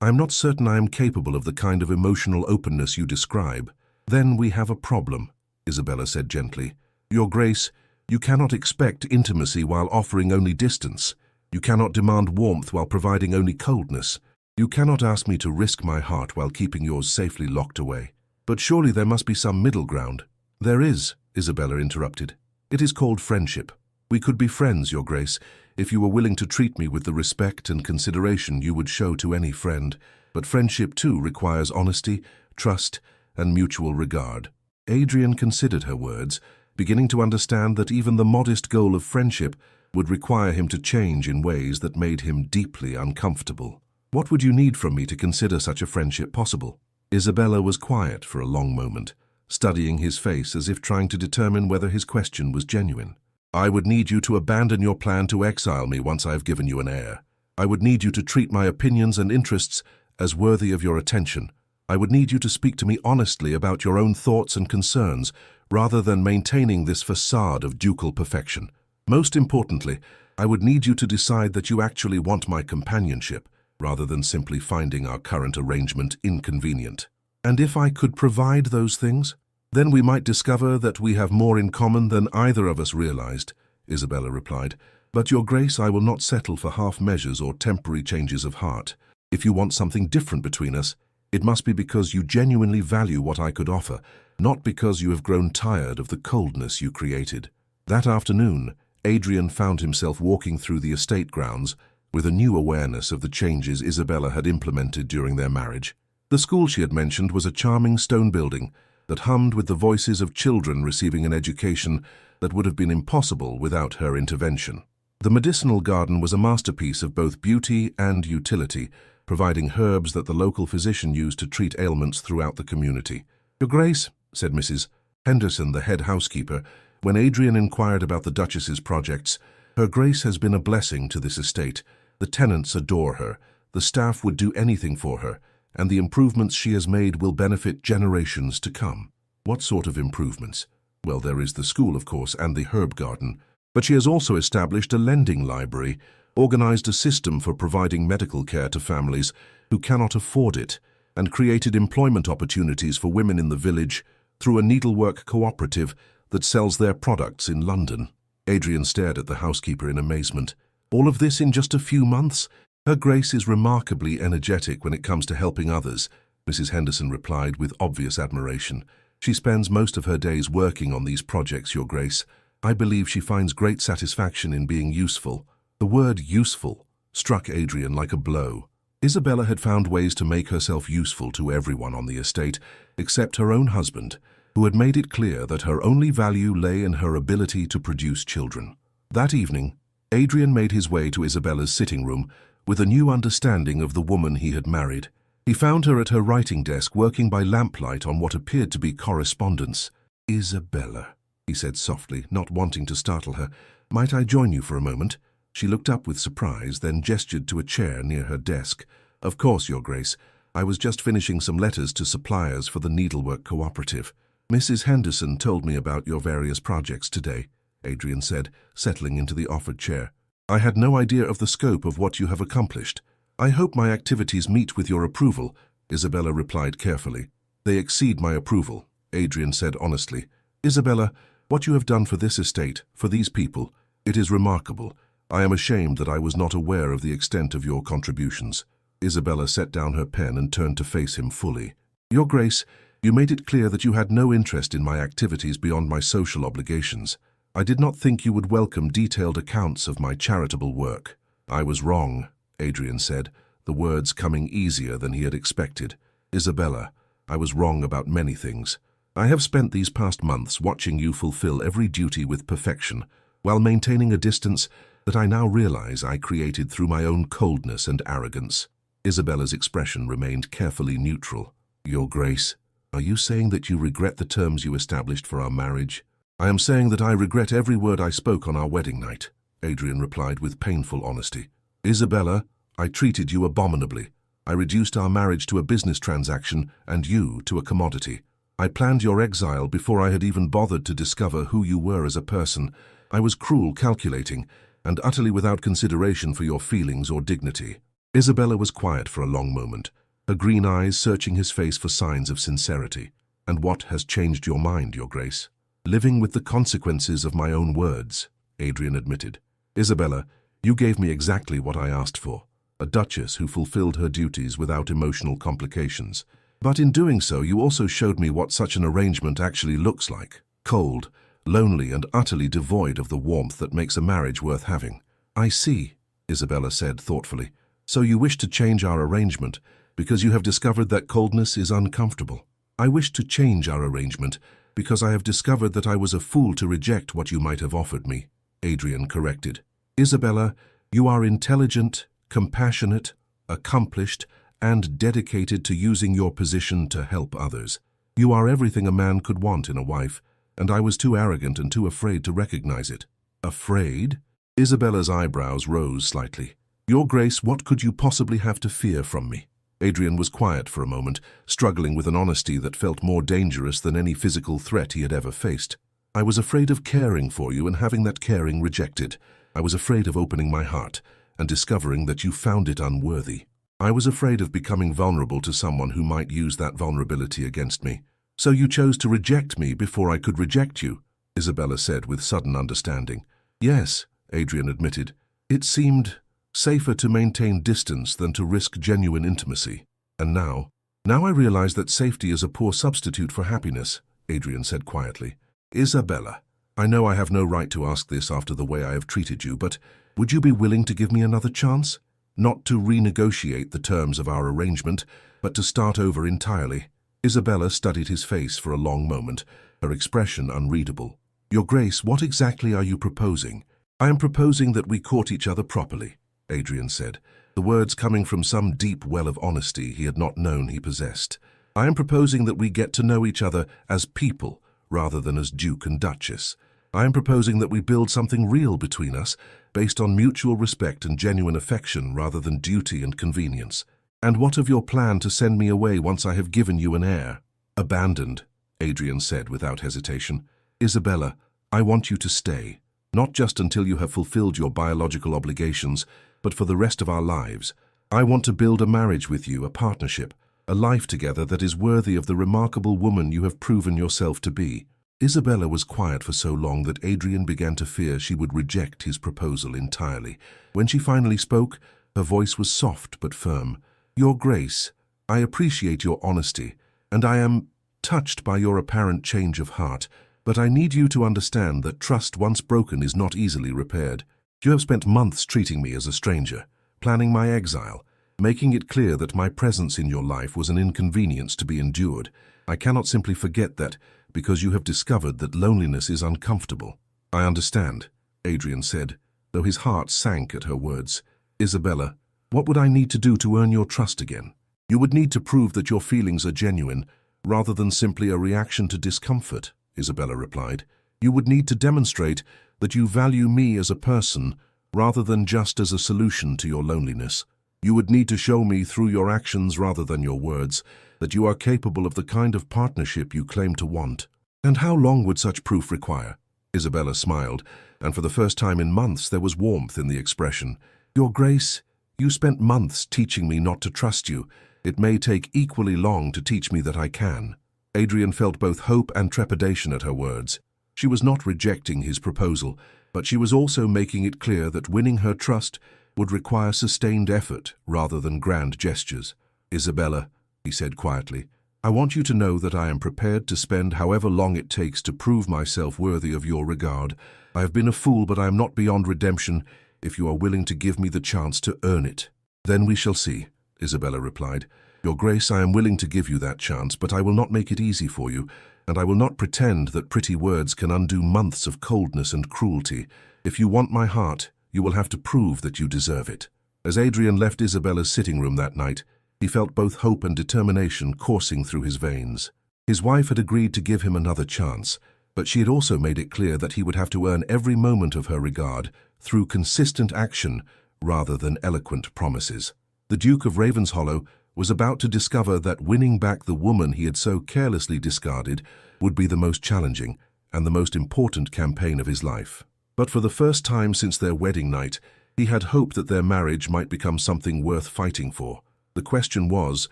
Speaker 1: I'm not certain I am capable of the kind of emotional openness you describe. Then we have a problem, Isabella said gently. Your Grace, you cannot expect intimacy while offering only distance. You cannot demand warmth while providing only coldness. You cannot ask me to risk my heart while keeping yours safely locked away. But surely there must be some middle ground. There is, Isabella interrupted. It is called friendship. We could be friends, Your Grace, if you were willing to treat me with the respect and consideration you would show to any friend. But friendship, too, requires honesty, trust, and mutual regard. Adrian considered her words, beginning to understand that even the modest goal of friendship would require him to change in ways that made him deeply uncomfortable. What would you need from me to consider such a friendship possible? Isabella was quiet for a long moment, studying his face as if trying to determine whether his question was genuine. I would need you to abandon your plan to exile me once I have given you an heir. I would need you to treat my opinions and interests as worthy of your attention. I would need you to speak to me honestly about your own thoughts and concerns, rather than maintaining this facade of ducal perfection. Most importantly, I would need you to decide that you actually want my companionship, rather than simply finding our current arrangement inconvenient. And if I could provide those things, then we might discover that we have more in common than either of us realized, Isabella replied. But Your Grace, I will not settle for half measures or temporary changes of heart. If you want something different between us, it must be because you genuinely value what I could offer, not because you have grown tired of the coldness you created. That afternoon, Adrian found himself walking through the estate grounds with a new awareness of the changes Isabella had implemented during their marriage. The school she had mentioned was a charming stone building that hummed with the voices of children receiving an education that would have been impossible without her intervention. The medicinal garden was a masterpiece of both beauty and utility, providing herbs that the local physician used to treat ailments throughout the community. Your Grace, said Mrs. Henderson, the head housekeeper, when Adrian inquired about the Duchess's projects, Her Grace has been a blessing to this estate. The tenants adore her, the staff would do anything for her, and the improvements she has made will benefit generations to come. What sort of improvements? Well, there is the school, of course, and the herb garden. But she has also established a lending library, organized a system for providing medical care to families who cannot afford it, and created employment opportunities for women in the village through a needlework cooperative that sells their products in London. Adrian stared at the housekeeper in amazement. All of this in just a few months? Her Grace is remarkably energetic when it comes to helping others, Mrs. Henderson replied with obvious admiration. She spends most of her days working on these projects, Your Grace. I believe she finds great satisfaction in being useful. The word useful struck Adrian like a blow. Isabella had found ways to make herself useful to everyone on the estate, except her own husband, who had made it clear that her only value lay in her ability to produce children. That evening, Adrian made his way to Isabella's sitting room with a new understanding of the woman he had married. He found her at her writing desk working by lamplight on what appeared to be correspondence. Isabella, he said softly, not wanting to startle her. Might I join you for a moment? She looked up with surprise, then gestured to a chair near her desk. Of course, Your Grace. I was just finishing some letters to suppliers for the needlework cooperative. Mrs. Henderson told me about your various projects today, Adrian said, settling into the offered chair. I had no idea of the scope of what you have accomplished. I hope my activities meet with your approval, Isabella replied carefully. They exceed my approval, Adrian said honestly. Isabella, what you have done for this estate, for these people, it is remarkable. I am ashamed that I was not aware of the extent of your contributions. Isabella set down her pen and turned to face him fully. Your Grace, you made it clear that you had no interest in my activities beyond my social obligations. I did not think you would welcome detailed accounts of my charitable work. I was wrong, Adrian said, the words coming easier than he had expected. Isabella, I was wrong about many things. I have spent these past months watching you fulfill every duty with perfection, while maintaining a distance that I now realize I created through my own coldness and arrogance. Isabella's expression remained carefully neutral. Your Grace, are you saying that you regret the terms you established for our marriage? I am saying that I regret every word I spoke on our wedding night, Adrian replied with painful honesty. Isabella, I treated you abominably. I reduced our marriage to a business transaction and you to a commodity. I planned your exile before I had even bothered to discover who you were as a person. I was cruel, calculating, and utterly without consideration for your feelings or dignity. Isabella was quiet for a long moment, her green eyes searching his face for signs of sincerity. And what has changed your mind, Your Grace? Living with the consequences of my own words, Adrian admitted. Isabella, you gave me exactly what I asked for, a duchess who fulfilled her duties without emotional complications. But in doing so, you also showed me what such an arrangement actually looks like. Cold, lonely, and utterly devoid of the warmth that makes a marriage worth having. I see, Isabella said thoughtfully. So you wish to change our arrangement because you have discovered that coldness is uncomfortable. I wish to change our arrangement because I have discovered that I was a fool to reject what you might have offered me, Adrian corrected. Isabella, you are intelligent, compassionate, accomplished, and dedicated to using your position to help others. You are everything a man could want in a wife, and I was too arrogant and too afraid to recognize it. Afraid? Isabella's eyebrows rose slightly. Your Grace, what could you possibly have to fear from me? Adrian was quiet for a moment, struggling with an honesty that felt more dangerous than any physical threat he had ever faced. I was afraid of caring for you and having that caring rejected. I was afraid of opening my heart and discovering that you found it unworthy. I was afraid of becoming vulnerable to someone who might use that vulnerability against me. So you chose to reject me before I could reject you, Isabella said with sudden understanding. Yes, Adrian admitted. It seemed safer to maintain distance than to risk genuine intimacy. And now I realize that safety is a poor substitute for happiness, Adrian said quietly. Isabella, I know I have no right to ask this after the way I have treated you, but would you be willing to give me another chance? Not to renegotiate the terms of our arrangement, but to start over entirely. Isabella studied his face for a long moment, her expression unreadable. Your Grace, what exactly are you proposing? I am proposing that we court each other properly, Adrian said, the words coming from some deep well of honesty he had not known he possessed. I am proposing that we get to know each other as people, rather than as Duke and Duchess. I am proposing that we build something real between us, based on mutual respect and genuine affection rather than duty and convenience. And what of your plan to send me away once I have given you an heir? Abandoned, Adrian said without hesitation. Isabella, I want you to stay, not just until you have fulfilled your biological obligations, but for the rest of our lives. I want to build a marriage with you, a partnership, a life together that is worthy of the remarkable woman you have proven yourself to be. Isabella was quiet for so long that Adrian began to fear she would reject his proposal entirely. When she finally spoke, her voice was soft but firm. Your Grace, I appreciate your honesty, and I am touched by your apparent change of heart, but I need you to understand that trust once broken is not easily repaired. You have spent months treating me as a stranger, planning my exile, making it clear that my presence in your life was an inconvenience to be endured. I cannot simply forget that, because you have discovered that loneliness is uncomfortable. I understand, Adrian said, though his heart sank at her words. Isabella, what would I need to do to earn your trust again? You would need to prove that your feelings are genuine, rather than simply a reaction to discomfort, Isabella replied. You would need to demonstrate that you value me as a person, rather than just as a solution to your loneliness. You would need to show me through your actions rather than your words that you are capable of the kind of partnership you claim to want. And how long would such proof require? Isabella smiled, and for the first time in months there was warmth in the expression. Your Grace, you spent months teaching me not to trust you. It may take equally long to teach me that I can. Adrian felt both hope and trepidation at her words. She was not rejecting his proposal, but she was also making it clear that winning her trust would require sustained effort rather than grand gestures. Isabella, he said quietly, I want you to know that I am prepared to spend however long it takes to prove myself worthy of your regard. I have been a fool, but I am not beyond redemption if you are willing to give me the chance to earn it. Then we shall see, Isabella replied. Your Grace, I am willing to give you that chance, but I will not make it easy for you, and I will not pretend that pretty words can undo months of coldness and cruelty. If you want my heart, you will have to prove that you deserve it. As Adrian left Isabella's sitting room that night, he felt both hope and determination coursing through his veins. His wife had agreed to give him another chance, but she had also made it clear that he would have to earn every moment of her regard through consistent action rather than eloquent promises. The Duke of Ravenshollow was about to discover that winning back the woman he had so carelessly discarded would be the most challenging and the most important campaign of his life. But for the first time since their wedding night, he had hoped that their marriage might become something worth fighting for. The question was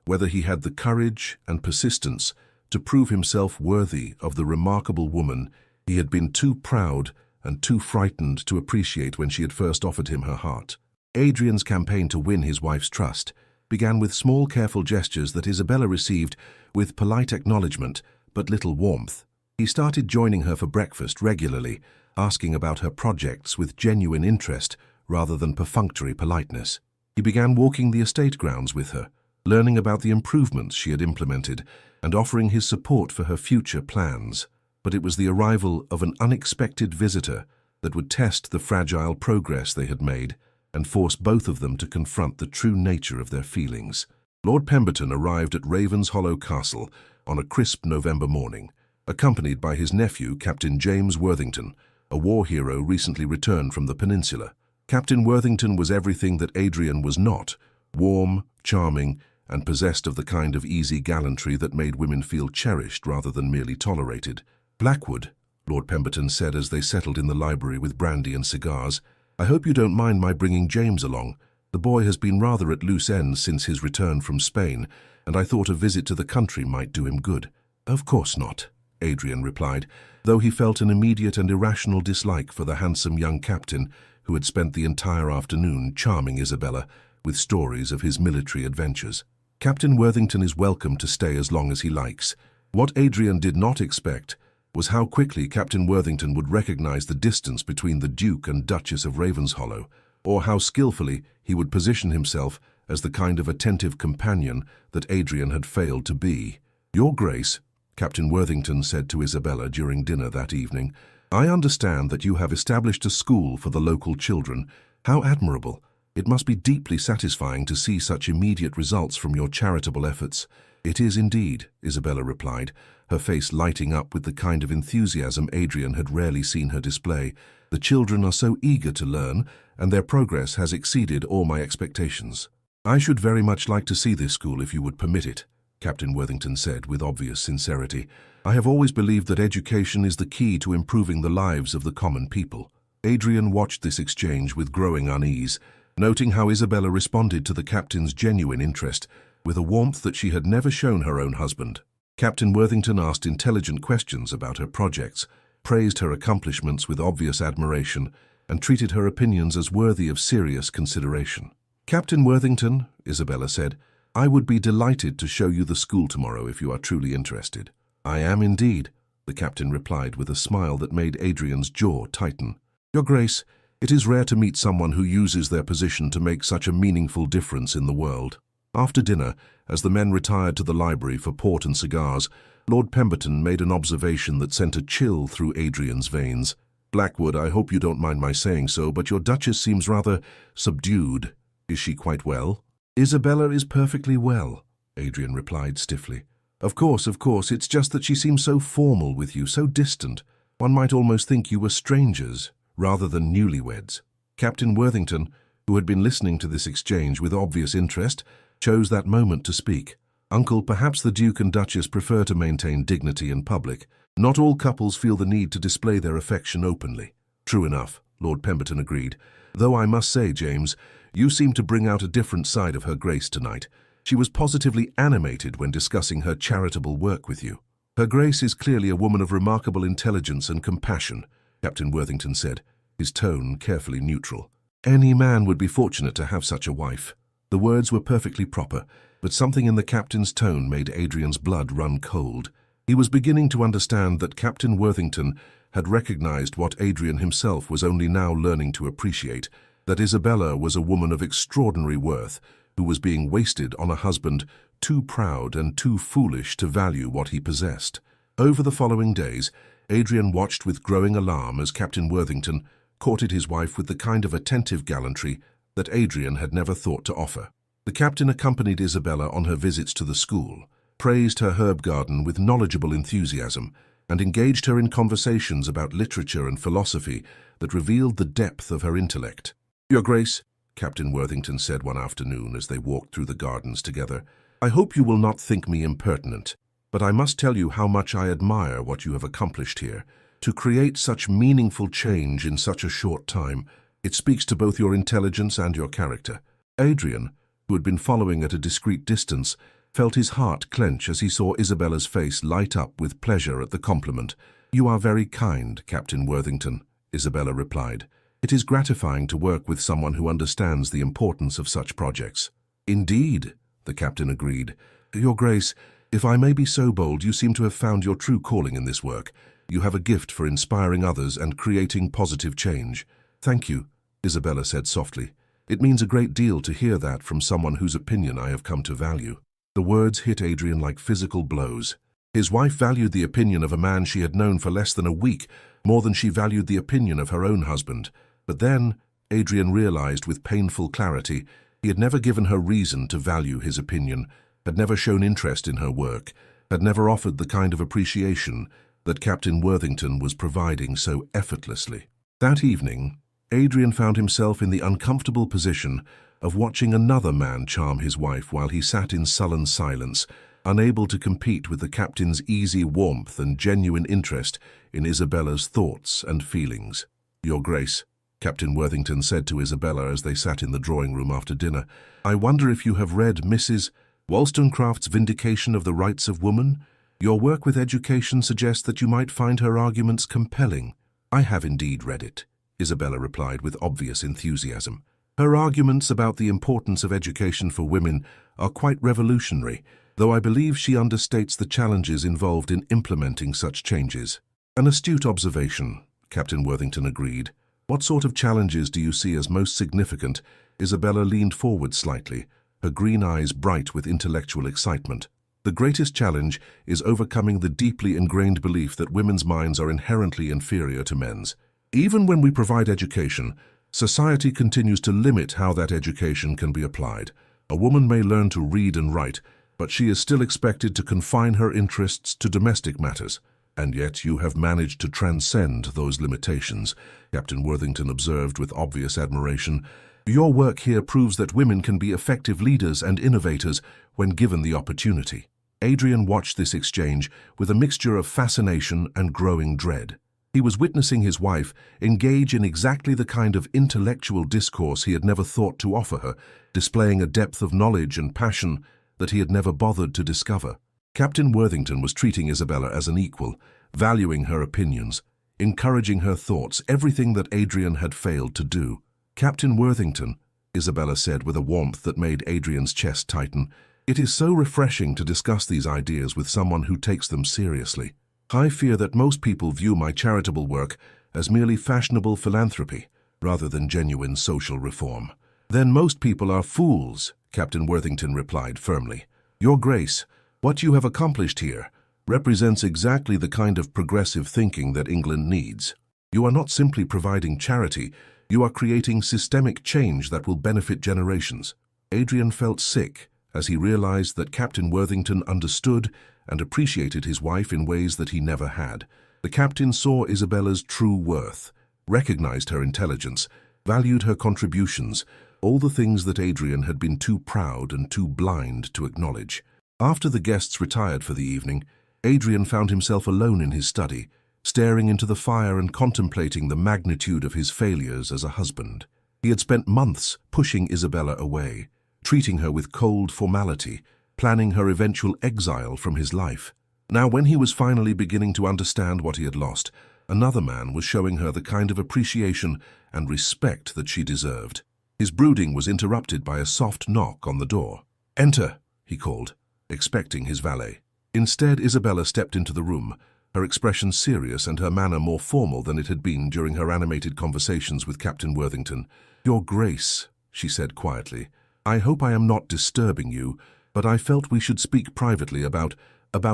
Speaker 1: whether he had the courage and persistence to prove himself worthy of the remarkable woman he had been too proud and too frightened to appreciate when she had first offered him her heart. Adrian's campaign to win his wife's trust began with small, careful gestures that Isabella received with polite acknowledgement but little warmth. He started joining her for breakfast regularly, asking about her projects with genuine interest rather than perfunctory politeness. He began walking the estate grounds with her, learning about the improvements she had implemented and offering his support for her future plans. But it was the arrival of an unexpected visitor that would test the fragile progress they had made and force both of them to confront the true nature of their feelings. Lord Pemberton arrived at Ravenshollow Castle on a crisp November morning, accompanied by his nephew, Captain James Worthington, a war hero recently returned from the peninsula. Captain Worthington was everything that Adrian was not: warm, charming, and possessed of the kind of easy gallantry that made women feel cherished rather than merely tolerated. "Blackwood," Lord Pemberton said as they settled in the library with brandy and cigars, "I hope you don't mind my bringing James along. The boy has been rather at loose ends since his return from Spain, and I thought a visit to the country might do him good." "Of course not," Adrian replied, though he felt an immediate and irrational dislike for the handsome young captain who had spent the entire afternoon charming Isabella with stories of his military adventures. "Captain Worthington is welcome to stay as long as he likes." What Adrian did not expect was how quickly Captain Worthington would recognize the distance between the Duke and Duchess of Ravenshollow, or how skillfully he would position himself as the kind of attentive companion that Adrian had failed to be. "Your Grace," Captain Worthington said to Isabella during dinner that evening, "I understand that you have established a school for the local children. How admirable! It must be deeply satisfying to see such immediate results from your charitable efforts." "It is indeed," Isabella replied, her face lighting up with the kind of enthusiasm Adrian had rarely seen her display. "The children are so eager to learn, and their progress has exceeded all my expectations." "I should very much like to see this school if you would permit it," Captain Worthington said with obvious sincerity. "I have always believed that education is the key to improving the lives of the common people." Adrian watched this exchange with growing unease, noting how Isabella responded to the captain's genuine interest with a warmth that she had never shown her own husband. Captain Worthington asked intelligent questions about her projects, praised her accomplishments with obvious admiration, and treated her opinions as worthy of serious consideration. "Captain Worthington," Isabella said, "I would be delighted to show you the school tomorrow if you are truly interested." "I am indeed," the captain replied with a smile that made Adrian's jaw tighten. "Your Grace, it is rare to meet someone who uses their position to make such a meaningful difference in the world." After dinner, as the men retired to the library for port and cigars, Lord Pemberton made an observation that sent a chill through Adrian's veins. "Blackwood, I hope you don't mind my saying so, but your Duchess seems rather subdued. Is she quite well?" "Isabella is perfectly well," Adrian replied stiffly. Of course, it's just that she seems so formal with you, so distant. One might almost think you were strangers, rather than newlyweds." Captain Worthington, who had been listening to this exchange with obvious interest, chose that moment to speak. "Uncle, perhaps the Duke and Duchess prefer to maintain dignity in public. Not all couples feel the need to display their affection openly." "True enough," Lord Pemberton agreed. "Though I must say, James, you seem to bring out a different side of Her Grace tonight. She was positively animated when discussing her charitable work with you." "Her Grace is clearly a woman of remarkable intelligence and compassion," Captain Worthington said, his tone carefully neutral. "Any man would be fortunate to have such a wife." The words were perfectly proper, but something in the captain's tone made Adrian's blood run cold. He was beginning to understand that Captain Worthington had recognized what Adrian himself was only now learning to appreciate, that Isabella was a woman of extraordinary worth who was being wasted on a husband too proud and too foolish to value what he possessed. Over the following days, Adrian watched with growing alarm as Captain Worthington courted his wife with the kind of attentive gallantry that Adrian had never thought to offer. The captain accompanied Isabella on her visits to the school, praised her herb garden with knowledgeable enthusiasm, and engaged her in conversations about literature and philosophy that revealed the depth of her intellect. "Your Grace," Captain Worthington said one afternoon as they walked through the gardens together, "I hope you will not think me impertinent, but I must tell you how much I admire what you have accomplished here. To create such meaningful change in such a short time, it speaks to both your intelligence and your character." Adrian, who had been following at a discreet distance, felt his heart clench as he saw Isabella's face light up with pleasure at the compliment. "You are very kind, Captain Worthington," Isabella replied. "It is gratifying to work with someone who understands the importance of such projects." "Indeed," the captain agreed. "Your Grace, if I may be so bold, you seem to have found your true calling in this work. You have a gift for inspiring others and creating positive change." "Thank you," Isabella said softly. "It means a great deal to hear that from someone whose opinion I have come to value." The words hit Adrian like physical blows. His wife valued the opinion of a man she had known for less than a week more than she valued the opinion of her own husband. But then, Adrian realized with painful clarity, he had never given her reason to value his opinion, had never shown interest in her work, had never offered the kind of appreciation that Captain Worthington was providing so effortlessly. That evening, Adrian found himself in the uncomfortable position of watching another man charm his wife while he sat in sullen silence, unable to compete with the captain's easy warmth and genuine interest in Isabella's thoughts and feelings. "Your Grace," Captain Worthington said to Isabella as they sat in the drawing-room after dinner, "I wonder if you have read Mrs. Wollstonecraft's Vindication of the Rights of Woman? Your work with education suggests that you might find her arguments compelling." "I have indeed read it," Isabella replied with obvious enthusiasm. "Her arguments about the importance of education for women are quite revolutionary, though I believe she understates the challenges involved in implementing such changes." "An astute observation," Captain Worthington agreed. "What sort of challenges do you see as most significant?" Isabella leaned forward slightly, her green eyes bright with intellectual excitement. "The greatest challenge is overcoming the deeply ingrained belief that women's minds are inherently inferior to men's. Even when we provide education, society continues to limit how that education can be applied. A woman may learn to read and write, but she is still expected to confine her interests to domestic matters. And yet you have managed to transcend those limitations," Captain Worthington observed with obvious admiration. "Your work here proves that women can be effective leaders and innovators when given the opportunity." Adrian watched this exchange with a mixture of fascination and growing dread. He was witnessing his wife engage in exactly the kind of intellectual discourse he had never thought to offer her, displaying a depth of knowledge and passion that he had never bothered to discover. Captain Worthington was treating Isabella as an equal, valuing her opinions, encouraging her thoughts, everything that Adrian had failed to do. "Captain Worthington," Isabella said with a warmth that made Adrian's chest tighten, "it is so refreshing to discuss these ideas with someone who takes them seriously. I fear that most people view my charitable work as merely fashionable philanthropy, rather than genuine social reform." "Then most people are fools," Captain Worthington replied firmly. "Your Grace, what you have accomplished here represents exactly the kind of progressive thinking that England needs. You are not simply providing charity, you are creating systemic change that will benefit generations." Adrian felt sick as he realized that Captain Worthington understood and appreciated his wife in ways that he never had. The captain saw Isabella's true worth, recognized her intelligence, valued her contributions, all the things that Adrian had been too proud and too blind to acknowledge. After the guests retired for the evening, Adrian found himself alone in his study, staring into the fire and contemplating the magnitude of his failures as a husband. He had spent months pushing Isabella away, treating her with cold formality, planning her eventual exile from his life. Now, when he was finally beginning to understand what he had lost, another man was showing her the kind of appreciation and respect that she deserved. His brooding was interrupted by a soft knock on the door. "Enter," he called, expecting his valet. Instead, Isabella stepped into the room, her expression serious and her manner more formal than it had been during her animated conversations with Captain Worthington. "Your Grace," she said quietly, "I hope I am not disturbing you, but I felt we should speak privately about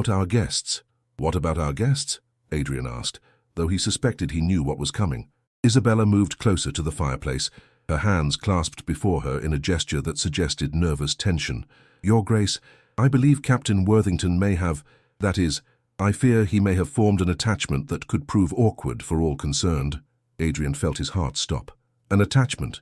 Speaker 1: our guests." "What about our guests?" Adrian asked, though he suspected he knew what was coming. Isabella moved closer to the fireplace, her hands clasped before her in a gesture that suggested nervous tension. "Your Grace, I believe Captain Worthington may have, that is, I fear he may have formed an attachment that could prove awkward for all concerned." Adrian felt his heart stop. "An attachment?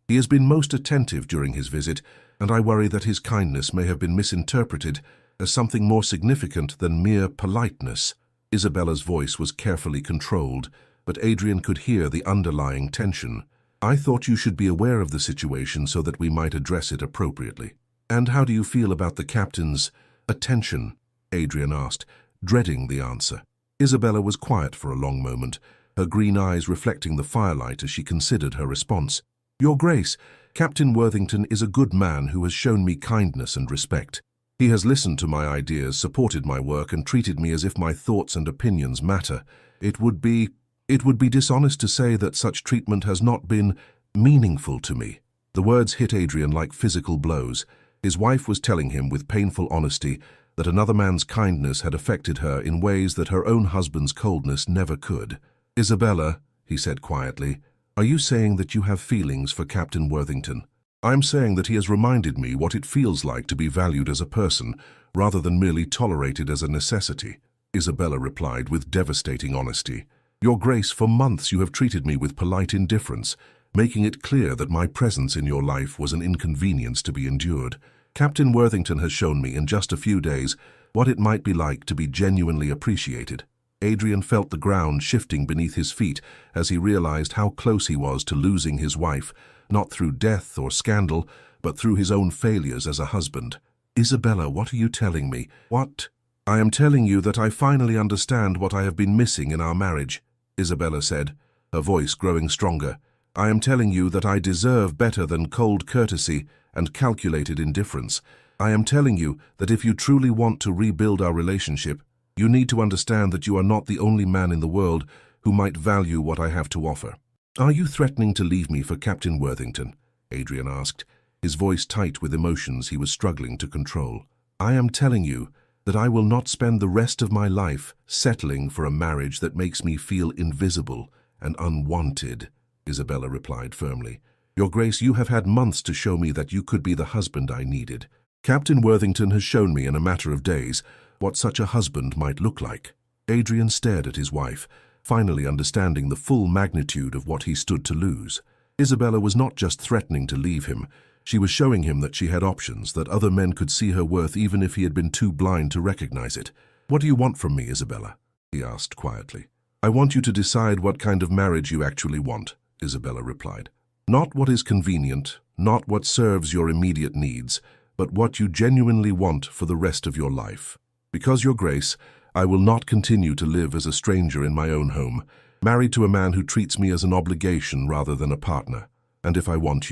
Speaker 1: He has been most attentive during his visit, and I worry that his kindness may have been misinterpreted as something more significant than mere politeness." Isabella's voice was carefully controlled, but Adrian could hear the underlying tension. "I thought you should be aware of the situation so that we might address it appropriately." "And how do you feel about the captain's attention?" Adrian asked, dreading the answer. Isabella was quiet for a long moment, her green eyes reflecting the firelight as she considered her response. "Your Grace, Captain Worthington is a good man who has shown me kindness and respect. He has listened to my ideas, supported my work, and treated me as if my thoughts and opinions matter. It would be dishonest to say that such treatment has not been meaningful to me." The words hit Adrian like physical blows. His wife was telling him with painful honesty that another man's kindness had affected her in ways that her own husband's coldness never could. "Isabella," he said quietly, "are you saying that you have feelings for Captain Worthington?" "I'm saying that he has reminded me what it feels like to be valued as a person, rather than merely tolerated as a necessity," Isabella replied with devastating honesty. "Your Grace, for months you have treated me with polite indifference, making it clear that my presence in your life was an inconvenience to be endured. Captain Worthington has shown me in just a few days what it might be like to be genuinely appreciated." Adrian felt the ground shifting beneath his feet as he realized how close he was to losing his wife, not through death or scandal, but through his own failures as a husband. "Isabella, what are you telling me?" "What?" "I am telling you that I finally understand what I have been missing in our marriage," Isabella said, her voice growing stronger. "I am telling you that I deserve better than cold courtesy and calculated indifference. I am telling you that if you truly want to rebuild our relationship, you need to understand that you are not the only man in the world who might value what I have to offer." "Are you threatening to leave me for Captain Worthington?" Adrian asked, his voice tight with emotions he was struggling to control. "I am telling you that I will not spend the rest of my life settling for a marriage that makes me feel invisible and unwanted," Isabella replied firmly. "Your Grace, you have had months to show me that you could be the husband I needed. Captain Worthington has shown me in a matter of days what such a husband might look like." Adrian stared at his wife, finally understanding the full magnitude of what he stood to lose. Isabella was not just threatening to leave him, she was showing him that she had options, that other men could see her worth even if he had been too blind to recognize it. "What do you want from me, Isabella?" he asked quietly. "I want you to decide what kind of marriage you actually want," Isabella replied. "Not what is convenient, not what serves your immediate needs, but what you genuinely want for the rest of your life. Because, Your Grace, I will not continue to live as a stranger in my own home, married to a man who treats me as an obligation rather than a partner. And if I want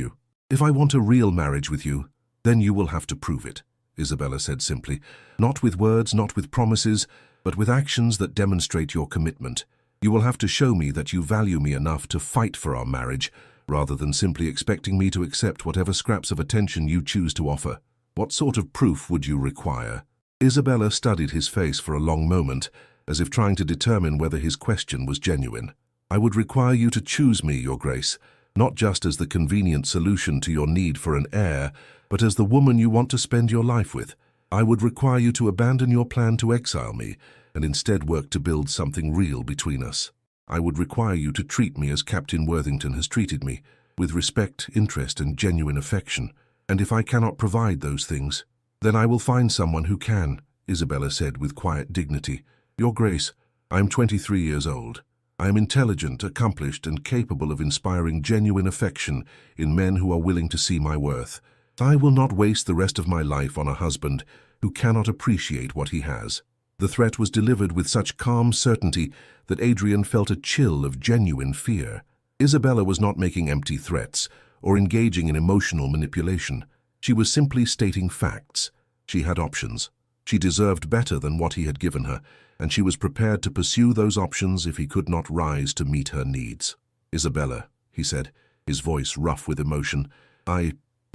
Speaker 1: a real marriage with you, then you will have to prove it," Isabella said simply. "Not with words, not with promises, but with actions that demonstrate your commitment. You will have to show me that you value me enough to fight for our marriage, rather than simply expecting me to accept whatever scraps of attention you choose to offer. What sort of proof would you require?" Isabella studied his face for a long moment, as if trying to determine whether his question was genuine. "I would require you to choose me, Your Grace, not just as the convenient solution to your need for an heir, but as the woman you want to spend your life with. I would require you to abandon your plan to exile me, and instead work to build something real between us. I would require you to treat me as Captain Worthington has treated me, with respect, interest, and genuine affection. And if I cannot provide those things, then I will find someone who can," Isabella said with quiet dignity. "Your Grace, I am 23 years old. I am intelligent, accomplished, and capable of inspiring genuine affection in men who are willing to see my worth. I will not waste the rest of my life on a husband who cannot appreciate what he has." The threat was delivered with such calm certainty that Adrian felt a chill of genuine fear. Isabella was not making empty threats or engaging in emotional manipulation. She was simply stating facts. She had options. She deserved better than what he had given her, and she was prepared to pursue those options if he could not rise to meet her needs. "Isabella," he said, his voice rough with emotion, I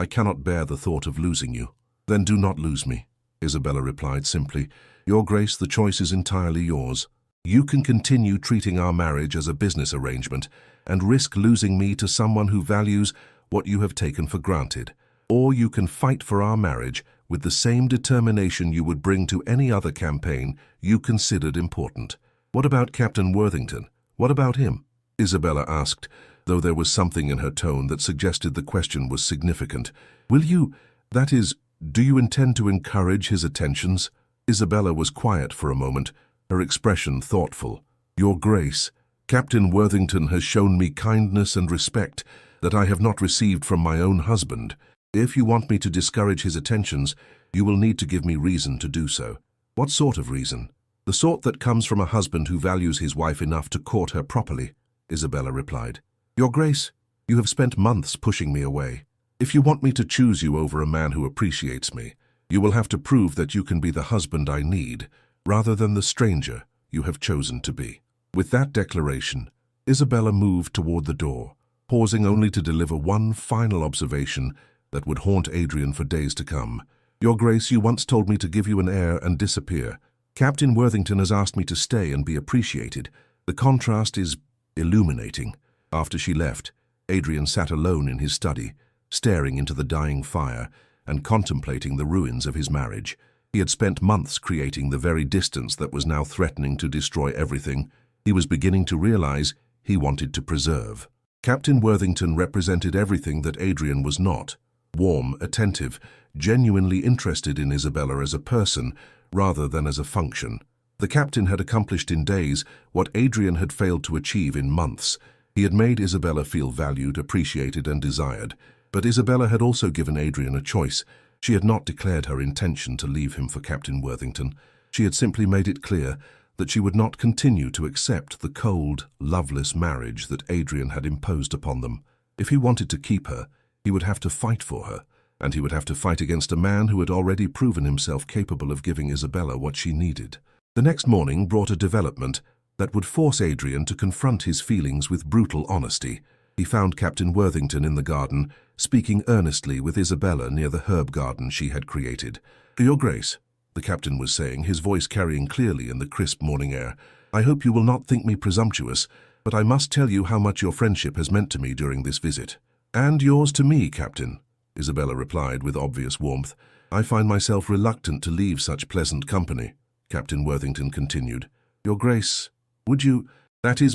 Speaker 1: cannot bear the thought of losing you." "Then do not lose me," Isabella replied simply. "Your Grace, the choice is entirely yours. You can continue treating our marriage as a business arrangement and risk losing me to someone who values what you have taken for granted. Or you can fight for our marriage with the same determination you would bring to any other campaign you considered important." "What about Captain Worthington? What about him?" Isabella asked, though there was something in her tone that suggested the question was significant. Do you intend to encourage his attentions?" Isabella was quiet for a moment, her expression thoughtful. "Your Grace, Captain Worthington has shown me kindness and respect that I have not received from my own husband. If you want me to discourage his attentions, you will need to give me reason to do so." "What sort of reason?" "The sort that comes from a husband who values his wife enough to court her properly," Isabella replied. "Your Grace, you have spent months pushing me away. If you want me to choose you over a man who appreciates me, you will have to prove that you can be the husband I need, rather than the stranger you have chosen to be." With that declaration, Isabella moved toward the door, pausing only to deliver one final observation that would haunt Adrian for days to come. "Your Grace, you once told me to give you an heir and disappear. Captain Worthington has asked me to stay and be appreciated. The contrast is illuminating." After she left, Adrian sat alone in his study, staring into the dying fire and contemplating the ruins of his marriage. He had spent months creating the very distance that was now threatening to destroy everything he was beginning to realize he wanted to preserve. Captain Worthington represented everything that Adrian was not: warm, attentive, genuinely interested in Isabella as a person rather than as a function. The captain had accomplished in days what Adrian had failed to achieve in months. He had made Isabella feel valued, appreciated, and desired. But Isabella had also given Adrian a choice. She had not declared her intention to leave him for Captain Worthington. She had simply made it clear that she would not continue to accept the cold, loveless marriage that Adrian had imposed upon them. If he wanted to keep her, he would have to fight for her, and he would have to fight against a man who had already proven himself capable of giving Isabella what she needed. The next morning brought a development that would force Adrian to confront his feelings with brutal honesty. He found Captain Worthington in the garden, speaking earnestly with Isabella near the herb garden she had created. "Your Grace," the captain was saying, his voice carrying clearly in the crisp morning air, "I hope you will not think me presumptuous, but I must tell you how much your friendship has meant to me during this visit." "And yours to me, Captain," Isabella replied with obvious warmth. "I find myself reluctant to leave such pleasant company," Captain Worthington continued. "Your Grace,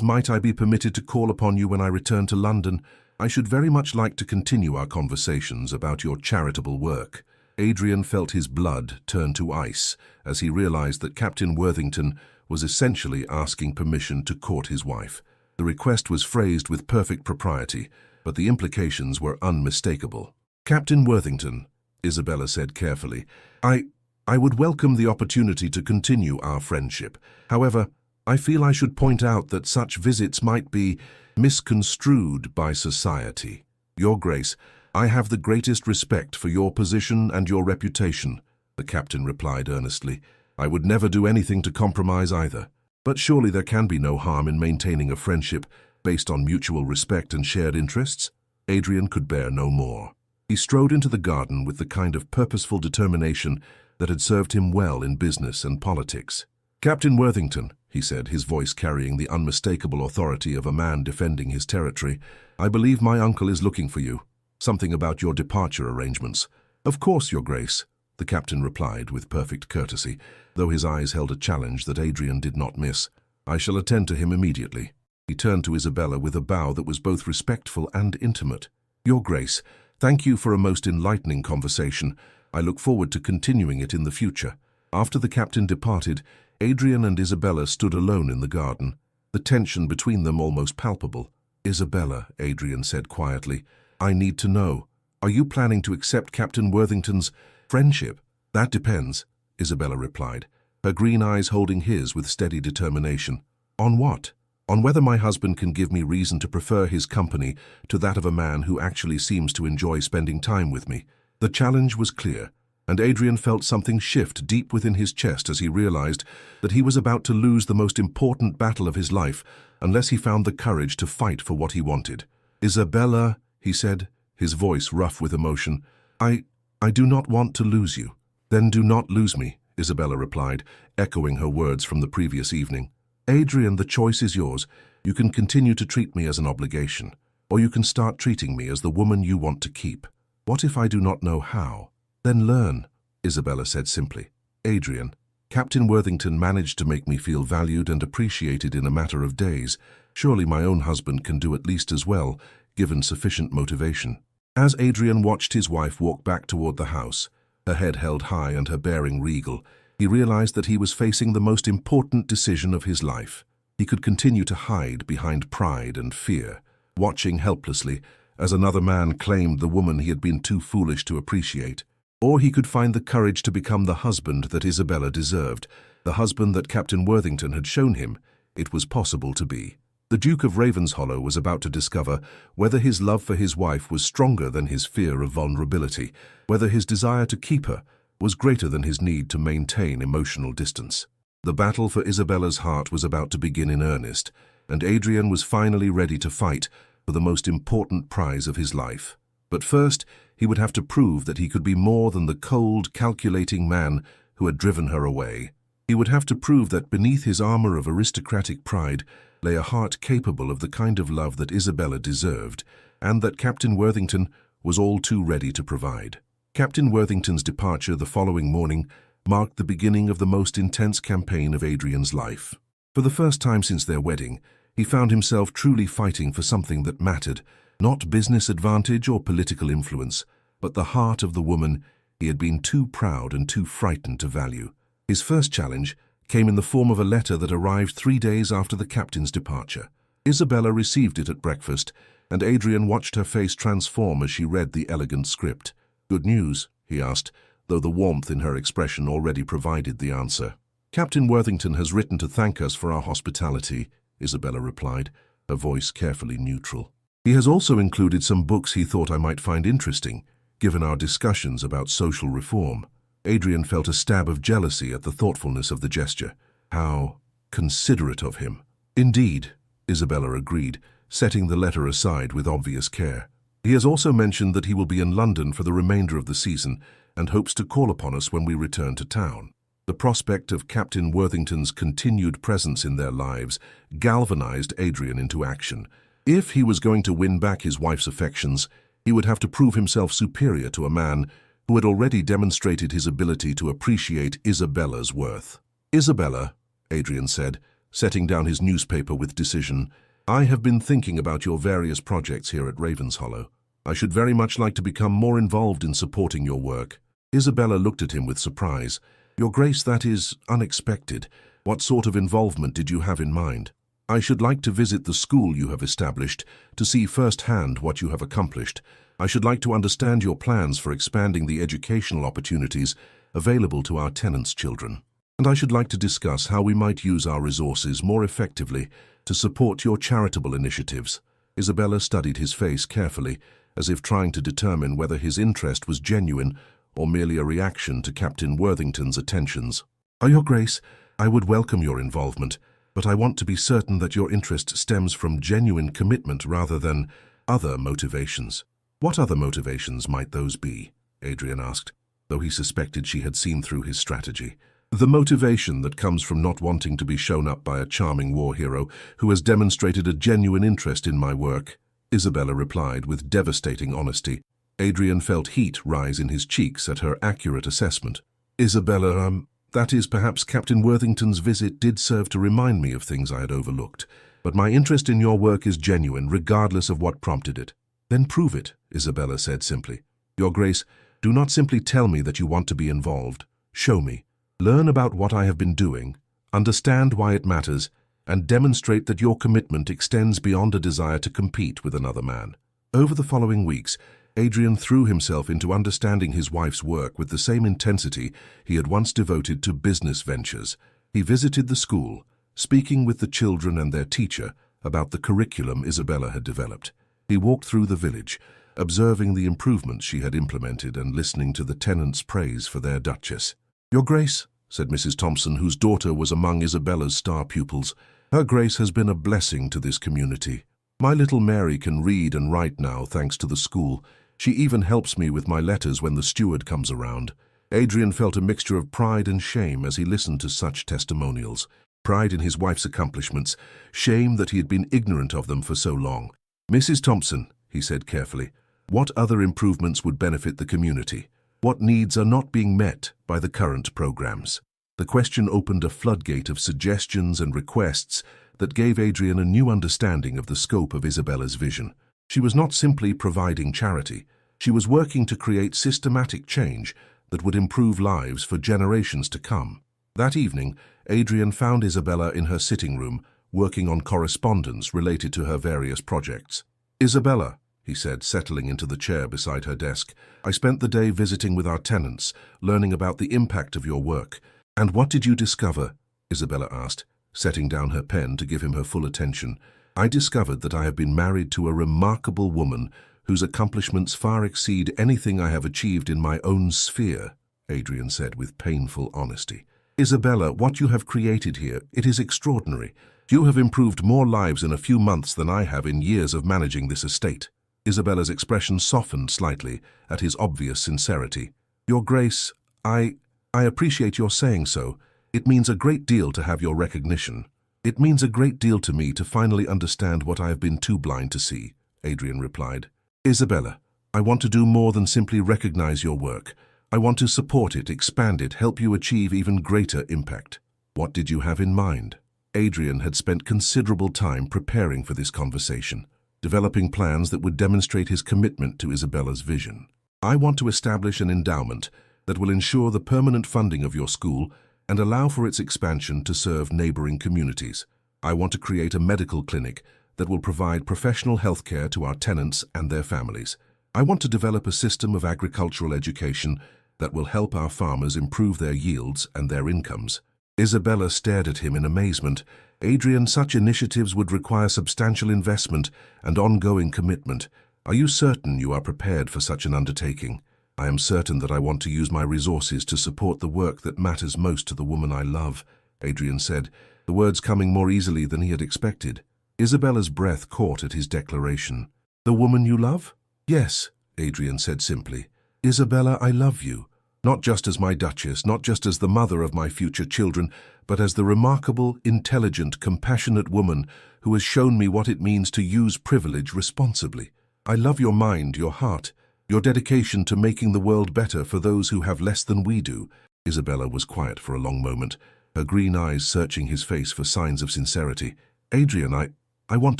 Speaker 1: might I be permitted to call upon you when I return to London? I should very much like to continue our conversations about your charitable work." Adrian felt his blood turn to ice as he realized that Captain Worthington was essentially asking permission to court his wife. The request was phrased with perfect propriety, but the implications were unmistakable. "Captain Worthington," Isabella said carefully, I would welcome the opportunity to continue our friendship. However, I feel I should point out that such visits might be misconstrued by society. Your Grace, I have the greatest respect for your position and your reputation," the captain replied earnestly. "I would never do anything to compromise either. But surely there can be no harm in maintaining a friendship based on mutual respect and shared interests?" Adrian could bear no more. He strode into the garden with the kind of purposeful determination that had served him well in business and politics. "Captain Worthington," he said, his voice carrying the unmistakable authority of a man defending his territory, "I believe my uncle is looking for you. Something about your departure arrangements." "Of course, Your Grace," the captain replied with perfect courtesy, though his eyes held a challenge that Adrian did not miss. "I shall attend to him immediately." He turned to Isabella with a bow that was both respectful and intimate. "Your Grace, thank you for a most enlightening conversation. I look forward to continuing it in the future." After the captain departed, Adrian and Isabella stood alone in the garden, the tension between them almost palpable. "Isabella," Adrian said quietly, "I need to know. Are you planning to accept Captain Worthington's friendship?" "That depends," Isabella replied, her green eyes holding his with steady determination. "On what?" "On whether my husband can give me reason to prefer his company to that of a man who actually seems to enjoy spending time with me." The challenge was clear, and Adrian felt something shift deep within his chest as he realized that he was about to lose the most important battle of his life unless he found the courage to fight for what he wanted. "Isabella," he said, his voice rough with emotion, I do not want to lose you." "Then do not lose me," Isabella replied, echoing her words from the previous evening. "Adrian, the choice is yours. You can continue to treat me as an obligation, or you can start treating me as the woman you want to keep." "What if I do not know how?" "Then learn," Isabella said simply. "Adrian, Captain Worthington managed to make me feel valued and appreciated in a matter of days. Surely my own husband can do at least as well, given sufficient motivation." As Adrian watched his wife walk back toward the house, her head held high and her bearing regal, he realized that he was facing the most important decision of his life. He could continue to hide behind pride and fear, watching helplessly as another man claimed the woman he had been too foolish to appreciate. Or he could find the courage to become the husband that Isabella deserved, the husband that Captain Worthington had shown him it was possible to be. The Duke of Ravenshollow was about to discover whether his love for his wife was stronger than his fear of vulnerability, whether his desire to keep her was greater than his need to maintain emotional distance. The battle for Isabella's heart was about to begin in earnest, and Adrian was finally ready to fight for the most important prize of his life. But first, he would have to prove that he could be more than the cold, calculating man who had driven her away. He would have to prove that beneath his armor of aristocratic pride lay a heart capable of the kind of love that Isabella deserved, and that Captain Worthington was all too ready to provide. Captain Worthington's departure the following morning marked the beginning of the most intense campaign of Adrian's life. For the first time since their wedding, he found himself truly fighting for something that mattered, not business advantage or political influence, but the heart of the woman he had been too proud and too frightened to value. His first challenge came in the form of a letter that arrived 3 days after the captain's departure. Isabella received it at breakfast, and Adrian watched her face transform as she read the elegant script. "Good news?" he asked, though the warmth in her expression already provided the answer. "Captain Worthington has written to thank us for our hospitality," Isabella replied, her voice carefully neutral. "He has also included some books he thought I might find interesting, given our discussions about social reform." Adrian felt a stab of jealousy at the thoughtfulness of the gesture. How considerate of him. "Indeed," Isabella agreed, setting the letter aside with obvious care. "He has also mentioned that he will be in London for the remainder of the season and hopes to call upon us when we return to town." The prospect of Captain Worthington's continued presence in their lives galvanized Adrian into action. If he was going to win back his wife's affections, he would have to prove himself superior to a man who had already demonstrated his ability to appreciate Isabella's worth. "Isabella," Adrian said, setting down his newspaper with decision, "I have been thinking about your various projects here at Ravenshollow. I should very much like to become more involved in supporting your work." Isabella looked at him with surprise. "Your Grace, that is unexpected. What sort of involvement did you have in mind?" "I should like to visit the school you have established to see firsthand what you have accomplished. I should like to understand your plans for expanding the educational opportunities available to our tenants' children. And I should like to discuss how we might use our resources more effectively to support your charitable initiatives." Isabella studied his face carefully, as if trying to determine whether his interest was genuine or merely a reaction to Captain Worthington's attentions. "Your Grace, I would welcome your involvement, but I want to be certain that your interest stems from genuine commitment rather than other motivations." "What other motivations might those be?" Adrian asked, though he suspected she had seen through his strategy. "The motivation that comes from not wanting to be shown up by a charming war hero who has demonstrated a genuine interest in my work," Isabella replied with devastating honesty. Adrian felt heat rise in his cheeks at her accurate assessment. "Isabella, that is, perhaps Captain Worthington's visit did serve to remind me of things I had overlooked, but my interest in your work is genuine regardless of what prompted it." "Then prove it," Isabella said simply. "Your Grace, do not simply tell me that you want to be involved. Show me. Learn about what I have been doing, understand why it matters, and demonstrate that your commitment extends beyond a desire to compete with another man." Over the following weeks, Adrian threw himself into understanding his wife's work with the same intensity he had once devoted to business ventures. He visited the school, speaking with the children and their teacher about the curriculum Isabella had developed. He walked through the village, observing the improvements she had implemented and listening to the tenants' praise for their Duchess. "Your Grace," said Mrs. Thompson, whose daughter was among Isabella's star pupils, "Her Grace has been a blessing to this community. My little Mary can read and write now, thanks to the school. She even helps me with my letters when the steward comes around." Adrian felt a mixture of pride and shame as he listened to such testimonials. Pride in his wife's accomplishments, shame that he had been ignorant of them for so long. "Mrs. Thompson," he said carefully, "what other improvements would benefit the community? What needs are not being met by the current programs?" The question opened a floodgate of suggestions and requests that gave Adrian a new understanding of the scope of Isabella's vision. She was not simply providing charity. She was working to create systematic change that would improve lives for generations to come. That evening, Adrian found Isabella in her sitting room, working on correspondence related to her various projects. "Isabella," he said, settling into the chair beside her desk, "I spent the day visiting with our tenants, learning about the impact of your work." "And what did you discover?" Isabella asked, setting down her pen to give him her full attention. "I discovered that I have been married to a remarkable woman whose accomplishments far exceed anything I have achieved in my own sphere," Adrian said with painful honesty. "Isabella, what you have created here, it is extraordinary. You have improved more lives in a few months than I have in years of managing this estate." Isabella's expression softened slightly at his obvious sincerity. "Your Grace, I appreciate your saying so. It means a great deal to have your recognition." "It means a great deal to me to finally understand what I have been too blind to see," Adrian replied. "Isabella, I want to do more than simply recognize your work. I want to support it, expand it, help you achieve even greater impact." "What did you have in mind?" Adrian had spent considerable time preparing for this conversation, developing plans that would demonstrate his commitment to Isabella's vision. "I want to establish an endowment that will ensure the permanent funding of your school and allow for its expansion to serve neighboring communities. I want to create a medical clinic that will provide professional health care to our tenants and their families. I want to develop a system of agricultural education that will help our farmers improve their yields and their incomes." Isabella stared at him in amazement. "Adrian, such initiatives would require substantial investment and ongoing commitment. Are you certain you are prepared for such an undertaking?" "I am certain that I want to use my resources to support the work that matters most to the woman I love," Adrian said, the words coming more easily than he had expected. Isabella's breath caught at his declaration. "The woman you love?" "Yes," Adrian said simply. "Isabella, I love you. Not just as my Duchess, not just as the mother of my future children, but as the remarkable, intelligent, compassionate woman who has shown me what it means to use privilege responsibly. I love your mind, your heart, your dedication to making the world better for those who have less than we do." Isabella was quiet for a long moment, her green eyes searching his face for signs of sincerity. "Adrian, I want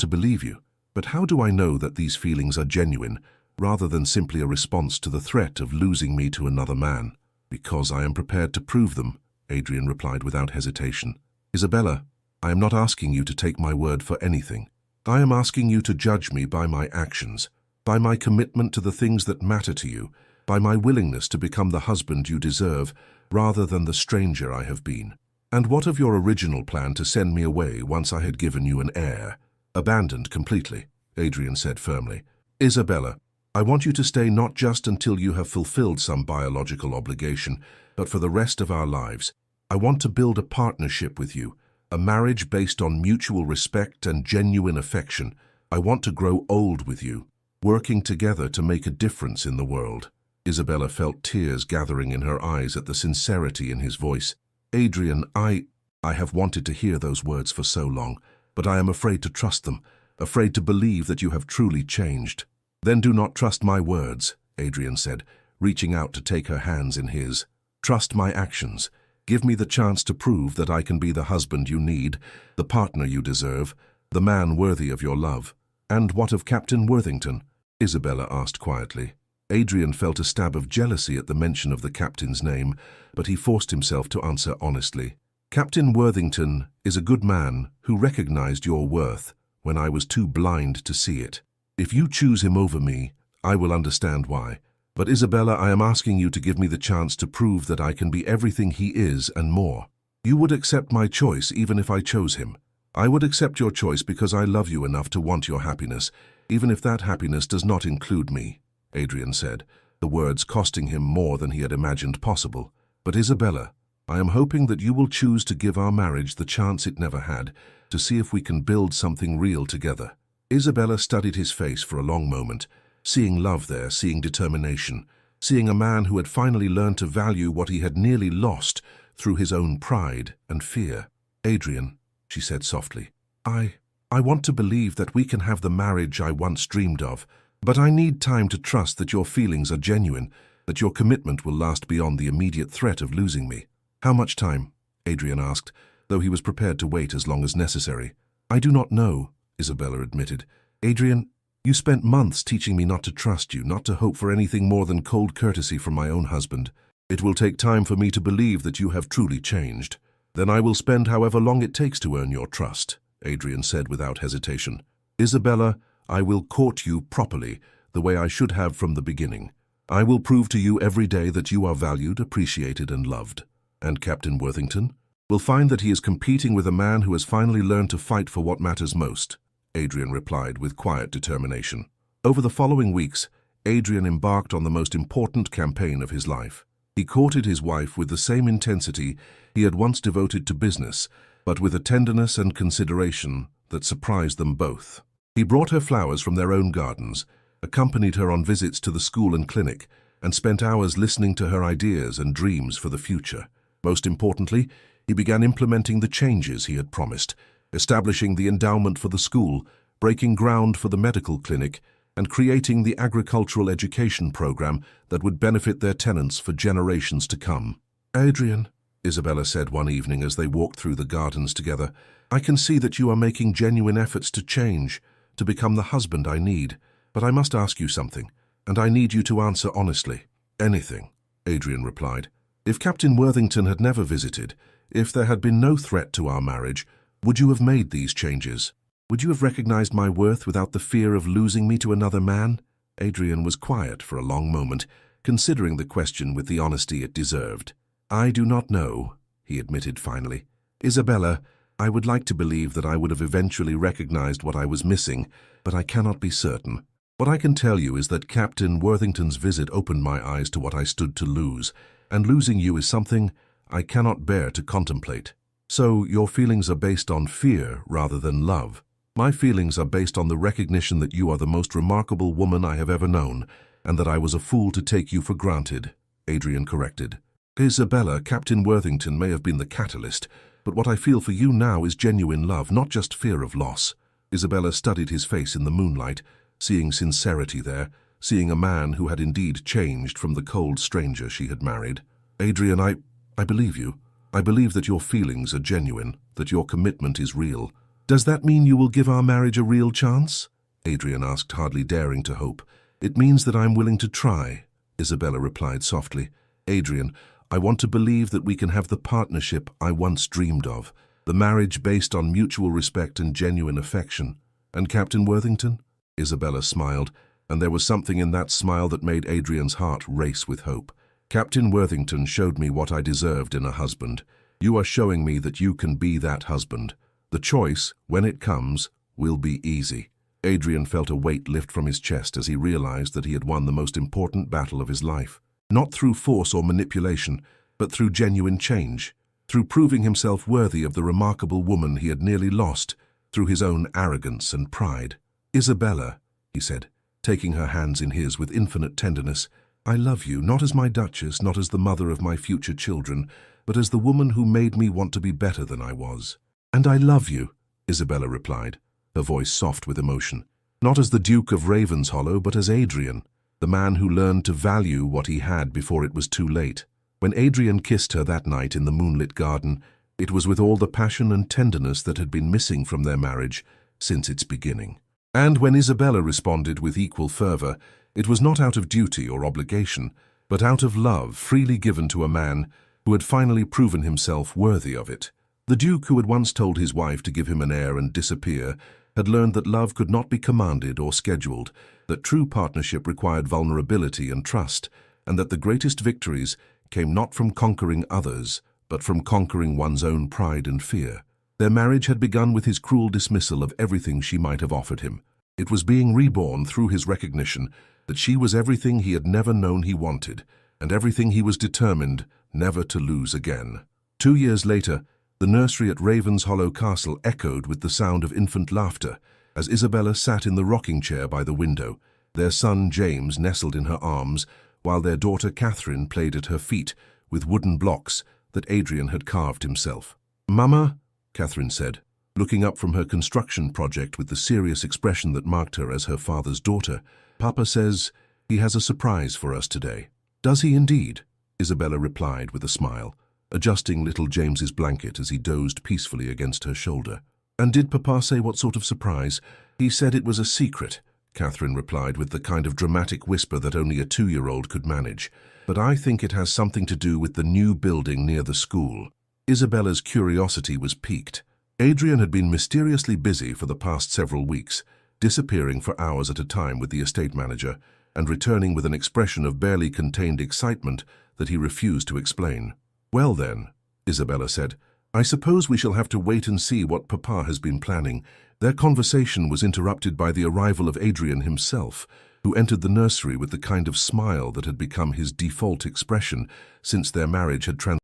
Speaker 1: to believe you, but how do I know that these feelings are genuine, rather than simply a response to the threat of losing me to another man?" "Because I am prepared to prove them," Adrian replied without hesitation. "Isabella, I am not asking you to take my word for anything. I am asking you to judge me by my actions, by my commitment to the things that matter to you, by my willingness to become the husband you deserve, rather than the stranger I have been." "And what of your original plan to send me away once I had given you an heir?" "Abandoned completely," Adrian said firmly. "Isabella, I want you to stay not just until you have fulfilled some biological obligation, but for the rest of our lives. I want to build a partnership with you, a marriage based on mutual respect and genuine affection. I want to grow old with you, working together to make a difference in the world." Isabella felt tears gathering in her eyes at the sincerity in his voice. "Adrian, I have wanted to hear those words for so long, but I am afraid to trust them, afraid to believe that you have truly changed." "Then do not trust my words," Adrian said, reaching out to take her hands in his. "Trust my actions. Give me the chance to prove that I can be the husband you need, the partner you deserve, the man worthy of your love." "And what of Captain Worthington?" Isabella asked quietly. Adrian felt a stab of jealousy at the mention of the captain's name, but he forced himself to answer honestly. "Captain Worthington is a good man who recognized your worth when I was too blind to see it. If you choose him over me, I will understand why. But Isabella, I am asking you to give me the chance to prove that I can be everything he is and more. You would accept my choice even if I chose him. I would accept your choice because I love you enough to want your happiness, even if that happiness does not include me." Adrian said, the words costing him more than he had imagined possible. But Isabella, I am hoping that you will choose to give our marriage the chance it never had, to see if we can build something real together. Isabella studied his face for a long moment, seeing love there, seeing determination, seeing a man who had finally learned to value what he had nearly lost through his own pride and fear. Adrian, she said softly, I want to believe that we can have the marriage I once dreamed of, but I need time to trust that your feelings are genuine, that your commitment will last beyond the immediate threat of losing me. How much time? Adrian asked, though he was prepared to wait as long as necessary. I do not know, Isabella admitted. Adrian, you spent months teaching me not to trust you, not to hope for anything more than cold courtesy from my own husband. It will take time for me to believe that you have truly changed. Then I will spend however long it takes to earn your trust, Adrian said without hesitation. Isabella, I will court you properly, the way I should have from the beginning. I will prove to you every day that you are valued, appreciated, and loved. And Captain Worthington will find that he is competing with a man who has finally learned to fight for what matters most, Adrian replied with quiet determination. Over the following weeks, Adrian embarked on the most important campaign of his life. He courted his wife with the same intensity he had once devoted to business, but with a tenderness and consideration that surprised them both. He brought her flowers from their own gardens, accompanied her on visits to the school and clinic, and spent hours listening to her ideas and dreams for the future. Most importantly, he began implementing the changes he had promised, establishing the endowment for the school, breaking ground for the medical clinic, and creating the agricultural education program that would benefit their tenants for generations to come. Adrian, Isabella said one evening as they walked through the gardens together, I can see that you are making genuine efforts to change, to become the husband I need. But I must ask you something, and I need you to answer honestly. Anything, Adrian replied. If Captain Worthington had never visited, if there had been no threat to our marriage, would you have made these changes? Would you have recognized my worth without the fear of losing me to another man? Adrian was quiet for a long moment, considering the question with the honesty it deserved. I do not know, he admitted finally. Isabella, I would like to believe that I would have eventually recognized what I was missing, but I cannot be certain. What I can tell you is that Captain Worthington's visit opened my eyes to what I stood to lose, and losing you is something I cannot bear to contemplate. So your feelings are based on fear rather than love. My feelings are based on the recognition that you are the most remarkable woman I have ever known, and that I was a fool to take you for granted, Adrian corrected. Isabella, Captain Worthington may have been the catalyst, but what I feel for you now is genuine love, not just fear of loss. Isabella studied his face in the moonlight, seeing sincerity there, seeing a man who had indeed changed from the cold stranger she had married. Adrian, I believe you. I believe that your feelings are genuine, that your commitment is real. Does that mean you will give our marriage a real chance? Adrian asked, hardly daring to hope. It means that I'm willing to try, Isabella replied softly. Adrian, I want to believe that we can have the partnership I once dreamed of, the marriage based on mutual respect and genuine affection. And Captain Worthington? Isabella smiled, and there was something in that smile that made Adrian's heart race with hope. Captain Worthington showed me what I deserved in a husband. You are showing me that you can be that husband. The choice, when it comes, will be easy. Adrian felt a weight lift from his chest as he realized that he had won the most important battle of his life. Not through force or manipulation, but through genuine change, through proving himself worthy of the remarkable woman he had nearly lost, through his own arrogance and pride. Isabella, he said, taking her hands in his with infinite tenderness, I love you, not as my duchess, not as the mother of my future children, but as the woman who made me want to be better than I was. And I love you, Isabella replied, her voice soft with emotion. Not as the Duke of Ravenshollow, but as Adrian, the man who learned to value what he had before it was too late. When Adrian kissed her that night in the moonlit garden, it was with all the passion and tenderness that had been missing from their marriage since its beginning. And when Isabella responded with equal fervor, it was not out of duty or obligation, but out of love freely given to a man who had finally proven himself worthy of it. The Duke, who had once told his wife to give him an heir and disappear, had learned that love could not be commanded or scheduled, that true partnership required vulnerability and trust, and that the greatest victories came not from conquering others, but from conquering one's own pride and fear. Their marriage had begun with his cruel dismissal of everything she might have offered him. It was being reborn through his recognition that she was everything he had never known he wanted, and everything he was determined never to lose again. 2 years later, the nursery at Ravens Hollow Castle echoed with the sound of infant laughter as Isabella sat in the rocking chair by the window, their son James nestled in her arms, while their daughter Catherine played at her feet with wooden blocks that Adrian had carved himself. "Mama," Catherine said, looking up from her construction project with the serious expression that marked her as her father's daughter, "Papa says he has a surprise for us today." "Does he indeed?" Isabella replied with a smile, adjusting little James's blanket as he dozed peacefully against her shoulder. "And did Papa say what sort of surprise?" "He said it was a secret," Catherine replied with the kind of dramatic whisper that only a 2-year-old could manage. "But I think it has something to do with the new building near the school." Isabella's curiosity was piqued. Adrian had been mysteriously busy for the past several weeks, disappearing for hours at a time with the estate manager and returning with an expression of barely contained excitement that he refused to explain. "Well then," Isabella said, "I suppose we shall have to wait and see what Papa has been planning." Their conversation was interrupted by the arrival of Adrian himself, who entered the nursery with the kind of smile that had become his default expression since their marriage had